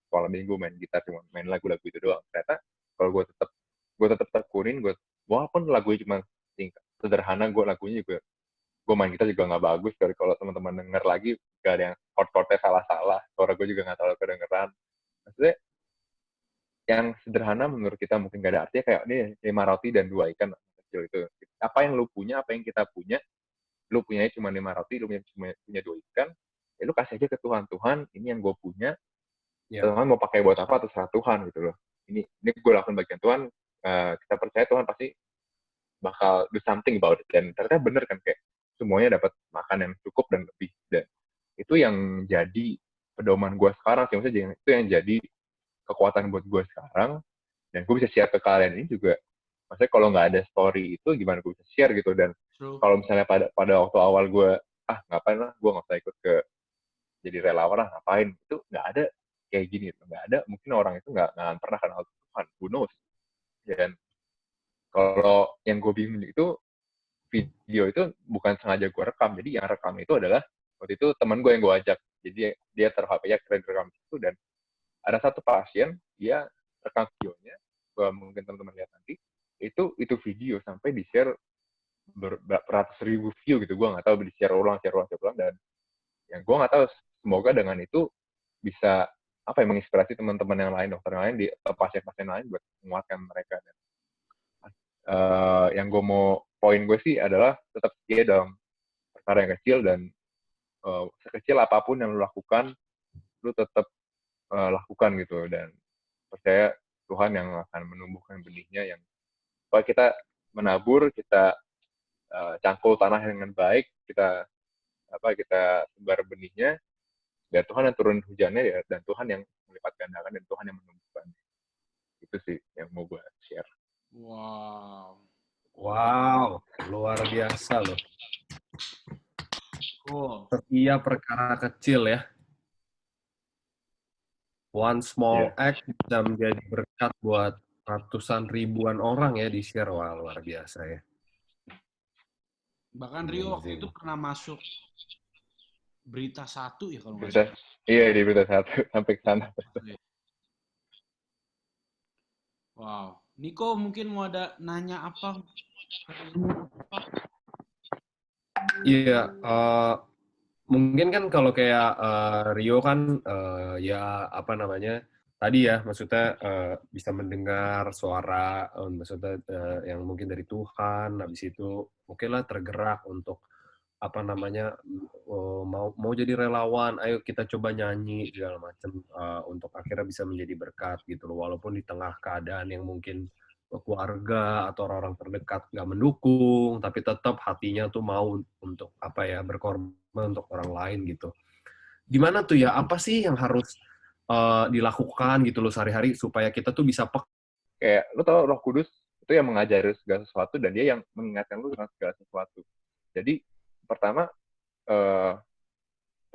sekolah minggu main gitar, cuma main lagu-lagu itu doang. Ternyata kalau gue tetap tekunin, walaupun lagunya cuma sederhana, lagunya juga gue main gitar juga nggak bagus. Kalau teman-teman denger lagi, gak ada yang chord-chordnya salah-salah, suara gue juga nggak terlalu kedengeran. Maksudnya yang sederhana menurut kita mungkin gak ada artinya, kayak ini 5 roti dan 2 ikan kecil itu. Apa yang lu punya, apa yang kita punya, lu punyanya cuma 5 roti, lu punya 2 ikan, ya lu kasih aja ke Tuhan. Tuhan, ini yang gue punya, Tuhan mau pakai buat apa, terserah Tuhan gitu loh. Ini gue lakukan bagian Tuhan, kita percaya Tuhan pasti bakal do something about it. Dan ternyata bener kan, kayak semuanya dapat makan yang cukup dan lebih. Dan itu yang jadi pedoman gue sekarang sih, maksudnya itu yang jadi kekuatan buat gue sekarang. Dan gue bisa share ke kalian ini juga, maksudnya kalau nggak ada story itu gimana gue bisa share gitu. Dan kalau misalnya pada waktu awal gue ngapain lah, gue nggak usah ikut ke jadi relawan lah, ngapain, itu nggak ada kayak gini, nggak ada, mungkin orang itu nggak pernah kenal Tuhan, who knows. Dan kalau yang gue bingung itu, video itu bukan sengaja gue rekam, jadi yang rekam itu adalah waktu itu teman gue yang gue ajak, jadi dia taruh HP-nya rekam itu, dan ada satu pasien dia rekam videonya, mungkin teman-teman lihat nanti, itu video sampai di share beratus ribu view gitu, gue nggak tahu, di share ulang, dan yang gue nggak tahu, semoga dengan itu bisa apa ya, menginspirasi teman-teman yang lain, dokter yang lain atau pasien-pasien lain buat menguatkan mereka. Dan yang gue mau poin gue sih adalah tetap setia dalam perkara yang kecil, dan sekecil apapun yang lu lakukan, lu tetap lakukan gitu, dan percaya Tuhan yang akan menumbuhkan benihnya, yang supaya kita menabur, kita cangkul tanah dengan baik, kita sebar benihnya, dan Tuhan yang turun hujannya ya, dan Tuhan yang melipat gandakan, dan Tuhan yang menumbuhkan. Itu sih yang mau gue share. Wow, luar biasa loh. Cool. Setiap perkara kecil ya. One small act bisa menjadi berkat buat ratusan ribuan orang ya di share. Wah, luar biasa ya. Bahkan Rio waktu itu pernah masuk berita 1 ya kalau nggak salah. Iya, di berita 1 sampai ke sana. Wow. Niko mungkin mau ada nanya apa? Iya, mungkin kan kalau kayak Rio kan ya apa namanya tadi ya, maksudnya bisa mendengar suara, maksudnya yang mungkin dari Tuhan, habis itu oke lah tergerak untuk apa namanya mau jadi relawan, ayo kita coba nyanyi segala macam untuk akhirnya bisa menjadi berkat gitu loh, walaupun di tengah keadaan yang mungkin keluarga atau orang-orang terdekat nggak mendukung, tapi tetap hatinya tuh mau untuk apa ya, berkorban untuk orang lain gitu. Gimana tuh ya, apa sih yang harus dilakukan gitu loh sehari-hari supaya kita tuh bisa kayak lu tau Roh Kudus itu yang mengajari segala sesuatu, dan dia yang mengingatkan lu dengan segala sesuatu. Jadi pertama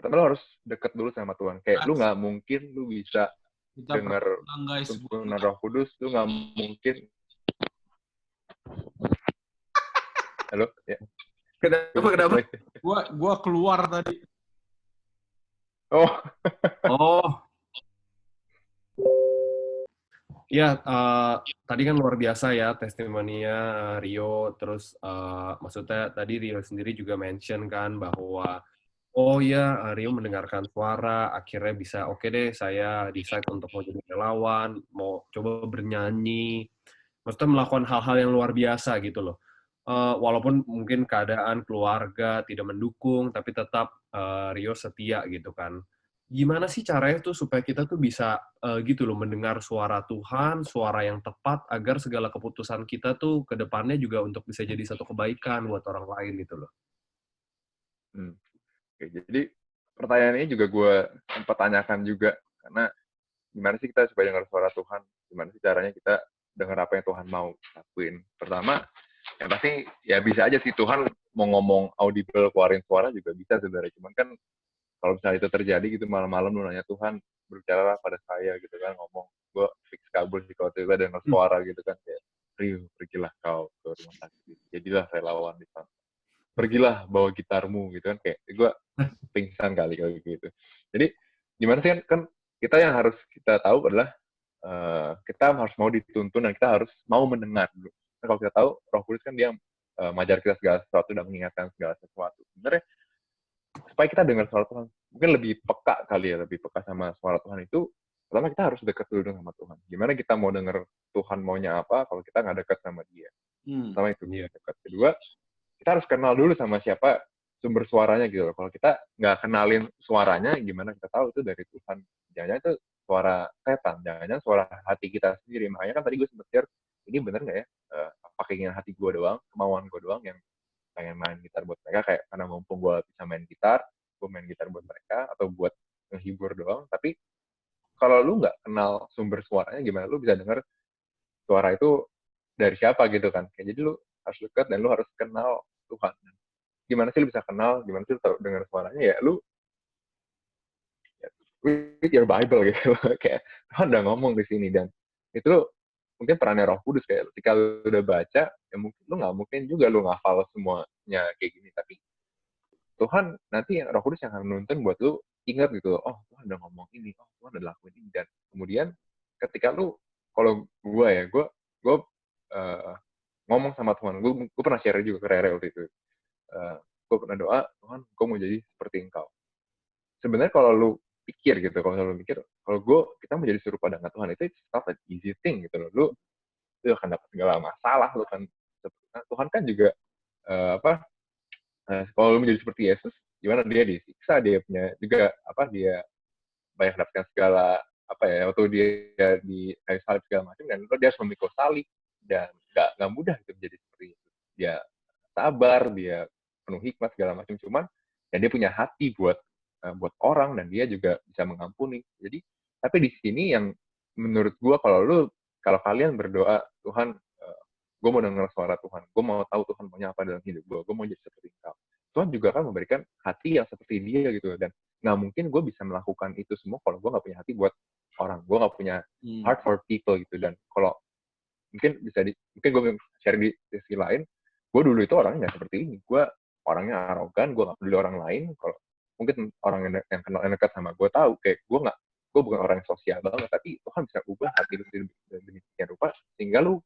lu harus deket dulu sama Tuhan. Kayak lu nggak mungkin lu bisa dengar tuntunan Roh Kudus, lu nggak mungkin. Halo, ya. Kenapa? Gua keluar tadi. Oh. Ya, tadi kan luar biasa ya testimoninya Rio, terus maksudnya tadi Rio sendiri juga mention kan bahwa oh ya, Rio mendengarkan suara, akhirnya bisa oke deh saya decide untuk mau jadi relawan, mau coba bernyanyi, maksudnya melakukan hal-hal yang luar biasa gitu loh. Walaupun mungkin keadaan keluarga tidak mendukung, tapi tetap Rio setia gitu kan. Gimana sih caranya tuh supaya kita tuh bisa gitu loh mendengar suara Tuhan, suara yang tepat agar segala keputusan kita tuh ke depannya juga untuk bisa jadi satu kebaikan buat orang lain gitu loh. Oke, jadi pertanyaannya juga gue sempat tanyakan juga, karena gimana sih kita supaya dengar suara Tuhan? Gimana sih caranya kita dengar apa yang Tuhan mau lakuin? Pertama, yang pasti ya bisa aja sih Tuhan mau ngomong audible, keluarin suara juga bisa sebenarnya. Cuman kan kalau misalnya itu terjadi gitu malam-malam lu nanya Tuhan berbicara pada saya gitu kan, ngomong, gue fix kabul sih kalau tiba-tiba dengar suara gitu kan, kayak Rio pergilah kau ke rumah sakit, jadilah relawan di sana, pergilah bawa gitarmu gitu kan, kayak gue pingsan kali kalau gitu. Jadi gimana sih kan kita yang harus kita tahu adalah kita harus mau dituntun, dan kita harus mau mendengar dulu. Nah, kalau kita tahu Roh Kudus kan dia mengajar kita segala sesuatu dan mengingatkan segala sesuatu. Sebenarnya supaya kita dengar suara Tuhan, mungkin lebih peka kali ya, lebih peka sama suara Tuhan itu, pertama kita harus dekat dulu sama Tuhan. Gimana kita mau dengar Tuhan maunya apa kalau kita nggak dekat sama Dia? Pertama itu dekat. Kedua, kita harus kenal dulu sama siapa sumber suaranya gitu loh. Kalau kita nggak kenalin suaranya, gimana kita tahu itu dari Tuhan? Jangan-jangan itu suara setan, jangan-jangan suara hati kita sendiri. Makanya kan tadi gue sempat share, ini bener nggak ya? Apa keinginan hati gue doang, kemauan gue doang yang pengen main gitar buat mereka, kayak karena mumpung gue bisa main gitar, gue main gitar buat mereka, atau buat menghibur doang. Tapi kalau lu nggak kenal sumber suaranya, gimana lu bisa denger suara itu dari siapa gitu kan? Kayak jadi lu harus dekat dan lu harus kenal Tuhan. Gimana sih lu bisa kenal, gimana sih lu tahu dengar suaranya? Ya lu read your Bible gitu. Kayak Tuhan udah ngomong di sini, dan itu mungkin perannya Roh Kudus, kayak ketika lu udah baca, ya mungkin lu nggak mungkin juga lu ngafal semuanya kayak gini, tapi Tuhan nanti yang Roh Kudus yang akan menuntun buat lu ingat gitu, oh Tuhan udah ngomong ini, oh Tuhan udah lakuin ini, dan kemudian ketika lu, kalau gue ngomong sama Tuhan, gue pernah share juga ke Rere waktu itu, gue pernah doa, Tuhan gue mau jadi seperti Engkau. Sebenarnya kalau lu pikir gitu, kalau kita mau jadi serupa dengan Tuhan, itu it's not an easy thing gitu loh. Lu akan dapat segala masalah, lu kan Tuhan kan juga kalau lu menjadi seperti Yesus, gimana dia disiksa, dia punya juga dia banyak dapatkan segala waktu dia di kayu salib segala macam, dan dia harus memikul salib, dan nggak mudah itu menjadi seperti itu. Dia sabar, dia penuh hikmat segala macam, cuman dan dia punya hati buat orang, dan dia juga bisa mengampuni. Jadi tapi di sini yang menurut gua, kalau kalian berdoa, Tuhan, gue mau dengar suara Tuhan, gue mau tahu Tuhan maunya apa dalam hidup gue mau jadi seperti Engkau. Tuhan juga akan memberikan hati yang seperti dia gitu, dan nggak mungkin gue bisa melakukan itu semua kalau gue nggak punya hati buat orang, gue nggak punya heart for people gitu. Dan kalau mungkin gue share di sisi lain, gue dulu itu orangnya nggak seperti ini, gue orangnya arogan, gue nggak peduli orang lain. Kalau mungkin orang yang kenal yang dekat sama gue tahu kayak gue bukan orang yang sosial banget, tapi Tuhan bisa ubah hati lu demikian rupa sehingga lu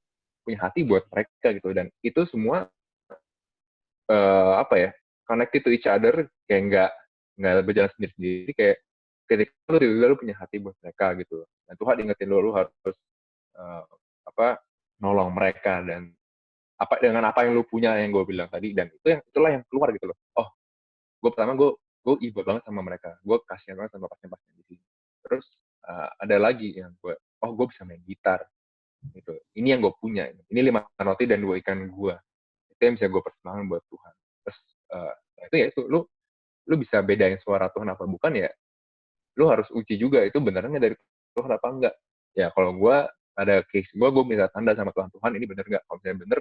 punya hati buat mereka gitu. Dan itu semua connected to each other, kayak nggak berjalan sendiri-sendiri, kayak ketika lu punya hati buat mereka gitu. Dan Tuhan ingetin lu harus nolong mereka, dan dengan apa yang lu punya, yang gue bilang tadi, dan itulah yang keluar gitu loh. Oh, gue iba banget sama mereka, gue kasihan banget sama pasien-pasien di sini. Terus ada lagi yang gue bisa main gitar gitu. Ini yang gue punya, ini 5 roti dan 2 ikan gue, itu yang bisa gue persembahkan buat Tuhan. Terus itu lu bisa bedain suara Tuhan apa bukan, ya lu harus uji juga itu benernya dari Tuhan apa enggak. Ya kalau gue ada case gue minta tanda sama Tuhan ini bener nggak. Kalau misalnya bener,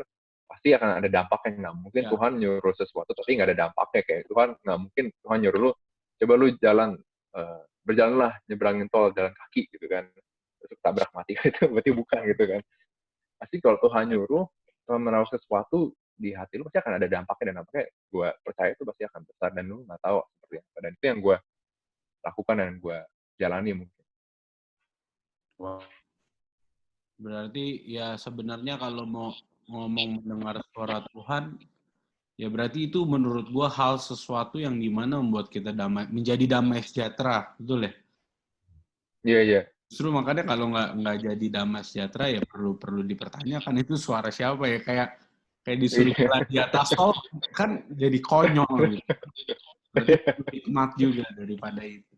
pasti akan ada dampaknya. Nggak mungkin Tuhan nyuruh sesuatu tapi nggak ada dampaknya. Kayak Tuhan nggak mungkin Tuhan nyuruh lu, coba lu berjalanlah nyebrangin tol jalan kaki gitu kan, terus tabrak mati, itu berarti bukan gitu kan. Pasti kalau Tuhan nyuruh, Tuhan menaruh sesuatu di hati lu, pasti akan ada dampaknya, dan dampaknya gue percaya itu pasti akan besar, dan lu nggak tahu seperti apa. Dan itu yang gue lakukan dan gue jalani mungkin. Wow. Berarti ya sebenarnya kalau mau ngomong mendengar suara Tuhan, ya berarti itu menurut gua hal sesuatu yang dimana membuat kita menjadi damai sejahtera, betul ya? Iya. Justru makanya kalau nggak jadi damai sejahtera, ya perlu dipertanyakan itu suara siapa ya, kayak disuruh jalan di atas tol kan jadi konyol gitu. Berarti hikmat juga daripada itu.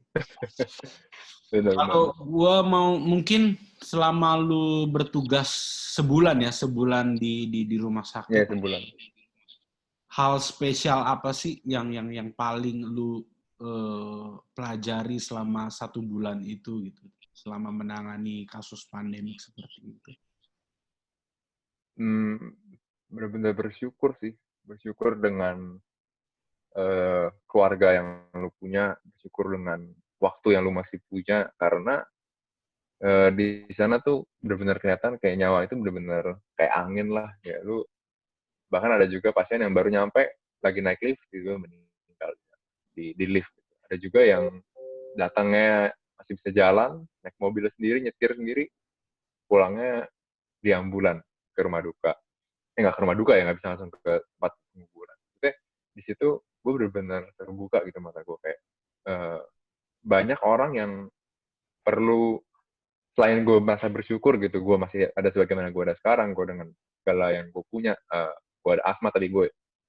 Kalau gue mau, mungkin selama lu bertugas sebulan di rumah sakit. Ya, sebulan. Hal spesial apa sih yang paling lu pelajari selama 1 bulan itu gitu, selama menangani kasus pandemik seperti itu? Benar-benar bersyukur sih, bersyukur dengan keluarga yang lu punya, bersyukur dengan waktu yang lu masih punya, karena di sana tuh benar-benar kelihatan kayak nyawa itu benar-benar kayak angin lah. Ya lu, bahkan ada juga pasien yang baru nyampe lagi naik lift gitu meninggal di lift. Ada juga yang datangnya masih bisa jalan, naik mobil sendiri, nyetir sendiri, pulangnya di ambulan ke rumah duka. Nggak ke rumah duka ya, nggak bisa langsung ke tempat penguburan. Jadi di situ gue benar-benar terbuka gitu mata gue, kayak banyak orang yang perlu, selain gue merasa bersyukur gitu, gue masih ada sebagaimana gue ada sekarang, gue dengan segala yang gue punya, gue ada asma tapi gue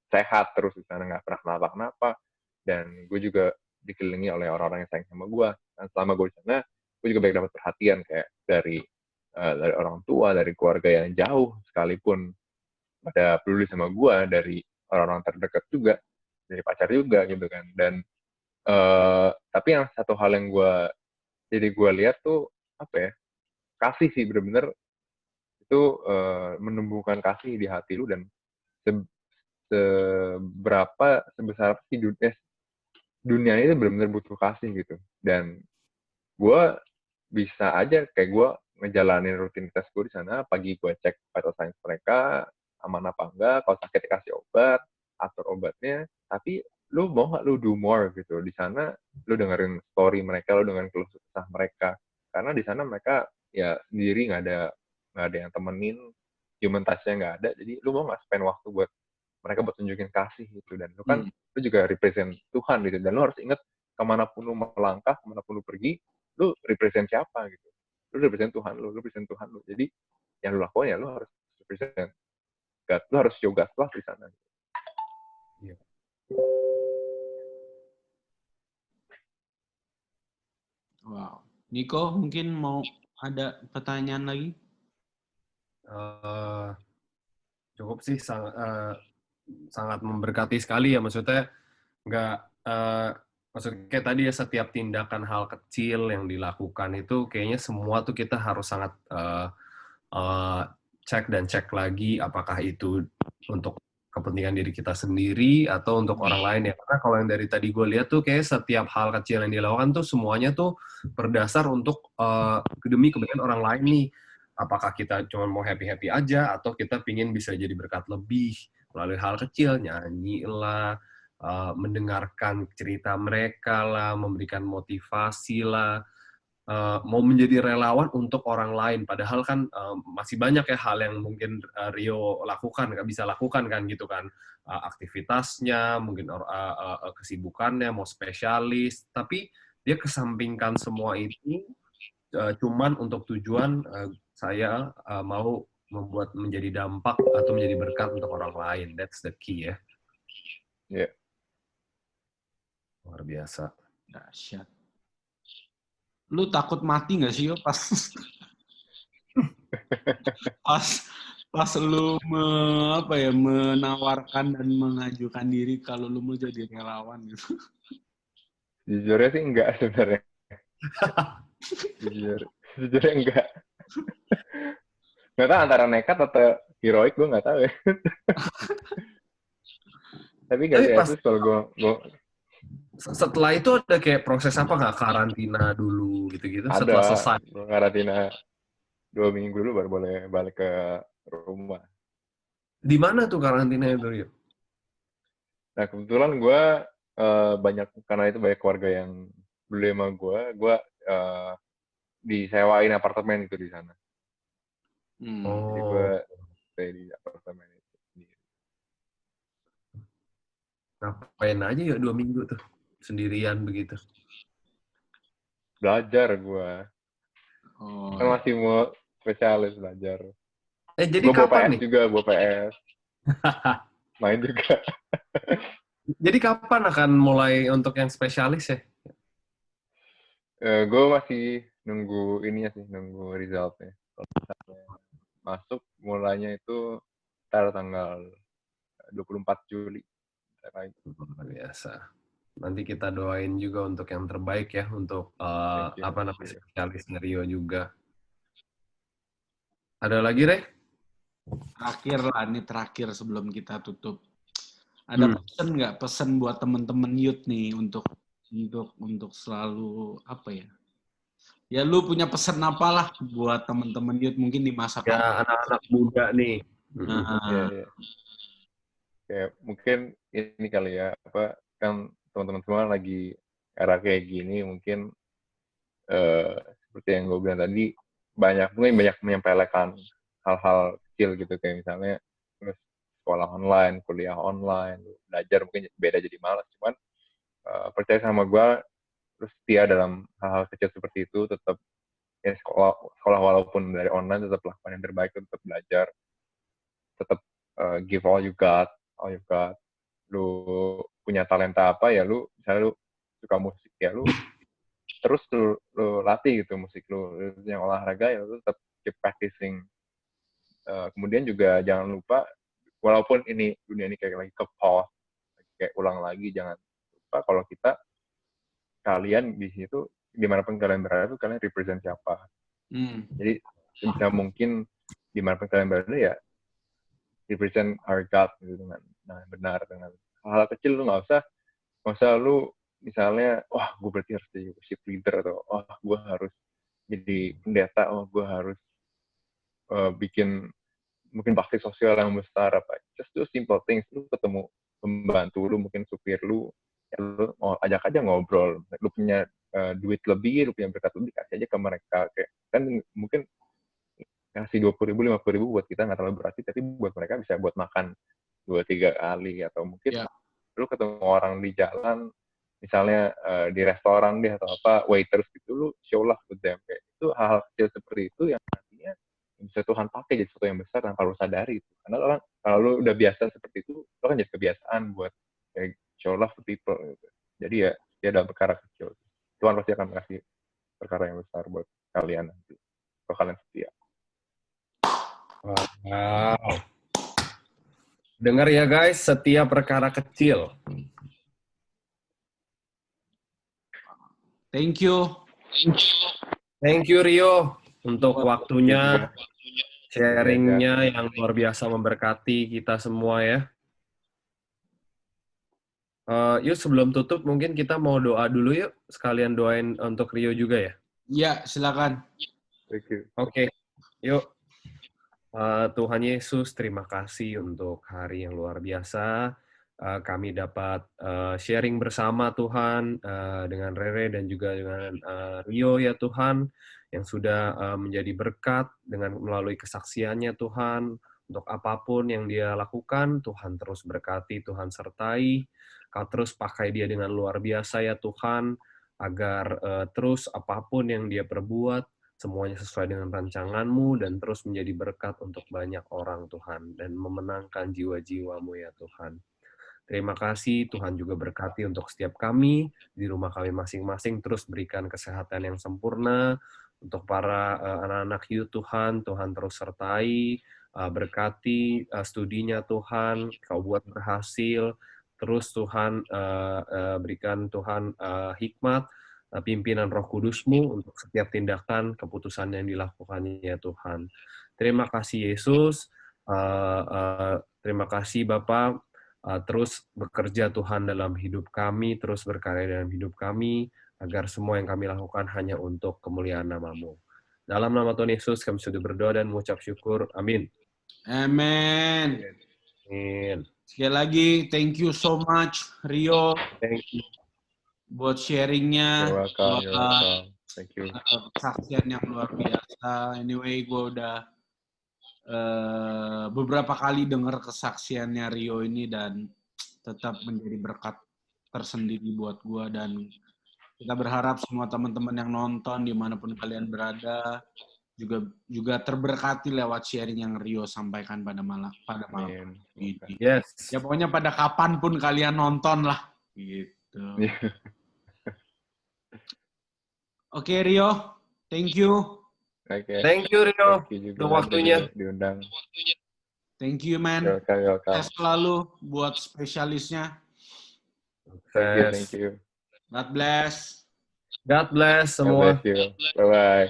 sehat terus di sana, nggak pernah kenapa-kenapa, dan gue juga dikelilingi oleh orang-orang yang sayang sama gue. Dan selama gue di sana, gue juga banyak dapat perhatian kayak dari orang tua, dari keluarga yang jauh sekalipun pada peduli sama gue, dari orang-orang terdekat juga, dari pacar juga gitu kan. Dan tapi yang satu hal yang gue lihat tuh kasih sih, bener-bener itu menumbuhkan kasih di hati lu, dan sebesar sih dunia ini benar-benar butuh kasih gitu. Dan gue bisa aja kayak gue ngejalanin rutinitas gue di sana, pagi gue cek vital signs mereka aman apa enggak, kalau sakit dikasih obat, atur obatnya, tapi lu mau nggak lu do more gitu di sana, lu dengerin story mereka, lu dengerin keluh kesah mereka, karena di sana mereka ya sendiri, nggak ada yang temenin, human touch-nya nggak ada, jadi lu mau nggak spend waktu buat mereka, buat tunjukin kasih gitu. Dan lu kan lu juga represent Tuhan gitu, dan lu harus inget kemanapun lu melangkah, kemanapun lu pergi, lu represent siapa gitu, lu represent Tuhan, lu represent Tuhan lu, jadi yang lu lakukan ya lu harus represent God, lu harus show God lah di sana. Iya. Wow. Niko, mungkin mau ada pertanyaan lagi? Eh, cukup sih, sangat memberkati sekali ya, maksudnya nggak maksudnya kayak tadi ya, setiap tindakan hal kecil yang dilakukan itu kayaknya semua tuh kita harus sangat uh, cek dan cek lagi apakah itu untuk kepentingan diri kita sendiri atau untuk orang lain ya. Karena kalau yang dari tadi gue lihat tuh kayak setiap hal kecil yang dilakukan tuh semuanya tuh berdasar untuk demi kebaikan orang lain nih. Apakah kita cuma mau happy-happy aja atau kita pingin bisa jadi berkat lebih melalui hal kecil, nyanyi lah, mendengarkan cerita mereka lah, memberikan motivasi lah, mau menjadi relawan untuk orang lain. Padahal kan masih banyak ya hal yang mungkin Rio lakukan, nggak bisa lakukan kan gitu kan. Aktivitasnya, mungkin kesibukannya, mau spesialis. Tapi dia kesampingkan semua itu cuman untuk tujuan saya mau membuat menjadi dampak atau menjadi berkat untuk orang lain. That's the key ya. Yeah. Luar biasa. Dahsyat. Lu takut mati nggak sih, Yo, pas pas lu menawarkan dan mengajukan diri kalau lu mau jadi relawan gitu? Jujurnya sih enggak sebenarnya. Jujurnya enggak. Nggak tahu antara nekat atau heroik, gue nggak tahu ya. Tapi nggak sih, itu kalau gue setelah itu ada kayak proses apa nggak, karantina dulu gitu-gitu setelah selesai? Karantina 2 minggu dulu baru boleh balik ke rumah. Di mana tuh karantina itu, Rio? Nah kebetulan gue banyak, karena itu banyak keluarga yang beli sama gue disewain apartemen itu di sana. Jadi gue stay di apartemen itu. Ngapain aja ya 2 minggu tuh sendirian begitu? Belajar gue. Kan masih mau spesialis belajar. Jadi gue bawa kapan PS nih? juga, bawa PS. Main juga. Jadi kapan akan mulai untuk yang spesialis ya? Gue masih nunggu ininya sih, nunggu resultnya. Kalau misalnya masuk, mulanya itu tanggal 24 Juli. Luar biasa. Nanti kita doain juga untuk yang terbaik ya, untuk spesialis Rio juga. Ada lagi, Re? Terakhir sebelum kita tutup. Ada pesan nggak? Pesan buat teman-teman youth nih untuk selalu apa ya? Ya lu punya pesan apalah buat teman-teman youth mungkin di masa ya anak-anak muda nih. Kayak mungkin ini kali ya, kan teman-teman semua lagi era kayak gini, mungkin seperti yang gue bilang tadi, mungkin banyak menyepelekan hal-hal kecil gitu, kayak misalnya sekolah online, kuliah online, belajar mungkin beda jadi malas, cuman percaya sama gue, terus setia dalam hal-hal kecil seperti itu, tetap ya sekolah walaupun dari online, tetap lakukan yang terbaik, tetap belajar, tetap give all you got. Lu punya talenta apa ya, lu misalnya lu suka musik ya, lu terus lu latih gitu musik lu yang olahraga ya, lu tetap keep practicing. Kemudian juga jangan lupa, walaupun dunia ini kayak lagi ke pause, kayak ulang lagi, jangan lupa kalau kalian di situ, dimanapun kalian berada tuh, kalian represent siapa. Jadi sebisa mungkin dimanapun kalian berada ya, represent our God gitu, dengan benar, dengan hal-hal kecil. Lu nggak usah lu misalnya, wah gue berarti harus jadi worship leader, atau wah gue harus jadi pendeta, gue harus bikin mungkin bakti sosial yang besar, apa. Just do simple things. Lu ketemu pembantu lu, mungkin supir lu, ya lu mau ajak aja ngobrol. Lu punya duit lebih, lu punya berkat lebih, kasih aja ke mereka. Kayak kan mungkin kasih 20.000, 50.000 buat kita nggak terlalu berarti, tapi buat mereka bisa buat makan 2-3 kali, atau mungkin Ya. lu ketemu orang di jalan, misalnya di restoran deh atau apa, waiters gitu, lu show love to them. Kayak itu hal-hal kecil seperti itu yang nantinya bisa Tuhan pakai jadi sesuatu yang besar tanpa lu sadari. Karena orang kalau lu udah biasa seperti itu, lu kan jadi kebiasaan buat kayak show love to people gitu. Jadi ya dia ada perkara kecil. Tuhan pasti akan kasih perkara yang besar buat kalian nanti. Kalau kalian setia. Wow. Dengar ya guys, setiap perkara kecil. Thank you. Thank you Rio untuk waktunya, Juga. sharingnya yang luar biasa memberkati kita semua ya. Yuk sebelum tutup mungkin kita mau doa dulu yuk, sekalian doain untuk Rio juga ya. Ya, silakan. Thank you. Oke, yuk. Tuhan Yesus, terima kasih untuk hari yang luar biasa. Kami dapat sharing bersama Tuhan dengan Rere dan juga dengan Rio ya Tuhan, yang sudah menjadi berkat dengan melalui kesaksiannya Tuhan. Untuk apapun yang dia lakukan, Tuhan terus berkati, Tuhan sertai. Kau terus pakai dia dengan luar biasa ya Tuhan, agar terus apapun yang dia perbuat, semuanya sesuai dengan rancangan-Mu dan terus menjadi berkat untuk banyak orang Tuhan dan memenangkan jiwa-jiwa-Mu ya Tuhan. Terima kasih, Tuhan juga berkati untuk setiap kami, di rumah kami masing-masing, terus berikan kesehatan yang sempurna, untuk para anak-anak youth Tuhan, Tuhan terus sertai, berkati studinya Tuhan, Kau buat berhasil, terus Tuhan berikan Tuhan hikmat, pimpinan Roh Kudus-Mu untuk setiap tindakan, keputusan yang dilakukannya ya Tuhan. Terima kasih Yesus, terima kasih Bapa, terus bekerja Tuhan dalam hidup kami, terus berkarya dalam hidup kami, agar semua yang kami lakukan hanya untuk kemuliaan nama-Mu. Dalam nama Tuhan Yesus kami sudah berdoa dan mengucap syukur. Amin. Amen. Amin. Sekali lagi, thank you so much, Rio, Thank you. buat sharingnya. You're welcome. Thank you. Kesaksian yang luar biasa. Anyway, gue udah beberapa kali dengar kesaksiannya Rio ini dan tetap menjadi berkat tersendiri buat gue, dan kita berharap semua teman-teman yang nonton dimanapun kalian berada juga terberkati lewat sharing yang Rio sampaikan pada malam ini. Yes. Ya pokoknya pada kapanpun kalian nonton lah gitu. Oke, Rio, thank you. Okay. Thank you Rio Thank you juga untuk waktunya. diundang. Thank you, man. Welcome. Sukses selalu buat spesialisnya. Thank you. God bless. God bless God semua. bless you. Bye-bye.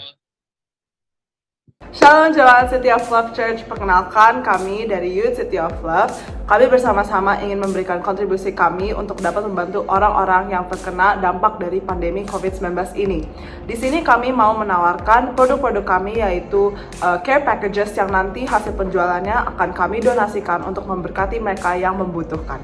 Shalom Jemaat City of Love Church, perkenalkan kami dari Youth City of Love. Kami bersama-sama ingin memberikan kontribusi kami untuk dapat membantu orang-orang yang terkena dampak dari pandemi COVID-19 ini. Di sini kami mau menawarkan produk-produk kami, yaitu care packages yang nanti hasil penjualannya akan kami donasikan untuk memberkati mereka yang membutuhkan.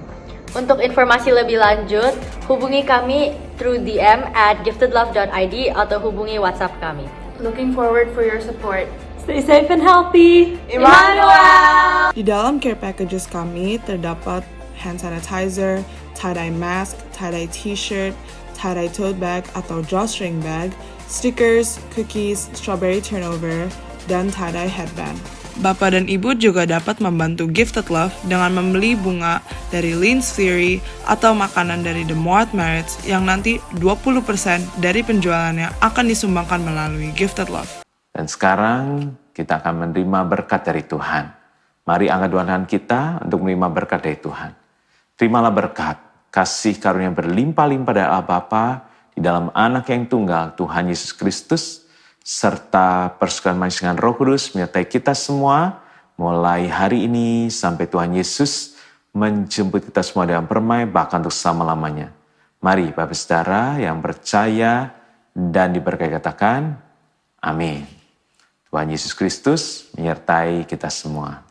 Untuk informasi lebih lanjut, hubungi kami through DM at giftedlove.id atau hubungi WhatsApp kami. Looking forward for your support. Stay safe and healthy. Emmanuel! Di dalam care packages kami terdapat hand sanitizer, tie-dye mask, tie-dye t-shirt, tie-dye tote bag atau drawstring bag, stickers, cookies, strawberry turnover, dan tie-dye headband. Bapak dan Ibu juga dapat membantu Gifted Love dengan membeli bunga dari Lynn's Theory atau makanan dari The Moat Merits yang nanti 20% dari penjualannya akan disumbangkan melalui Gifted Love. Dan sekarang kita akan menerima berkat dari Tuhan. Mari angkat dua tangan kita untuk menerima berkat dari Tuhan. Terimalah berkat, kasih karunia berlimpah-limpah dari Allah Bapa di dalam Anak yang tunggal, Tuhan Yesus Kristus, serta persekutuan manis dengan Roh Kudus menyertai kita semua, mulai hari ini sampai Tuhan Yesus menjemput kita semua dalam permai, bahkan untuk selama-lamanya. Mari Bapak Saudara yang percaya dan diberkati katakan, amin. Tuhan Yesus Kristus menyertai kita semua.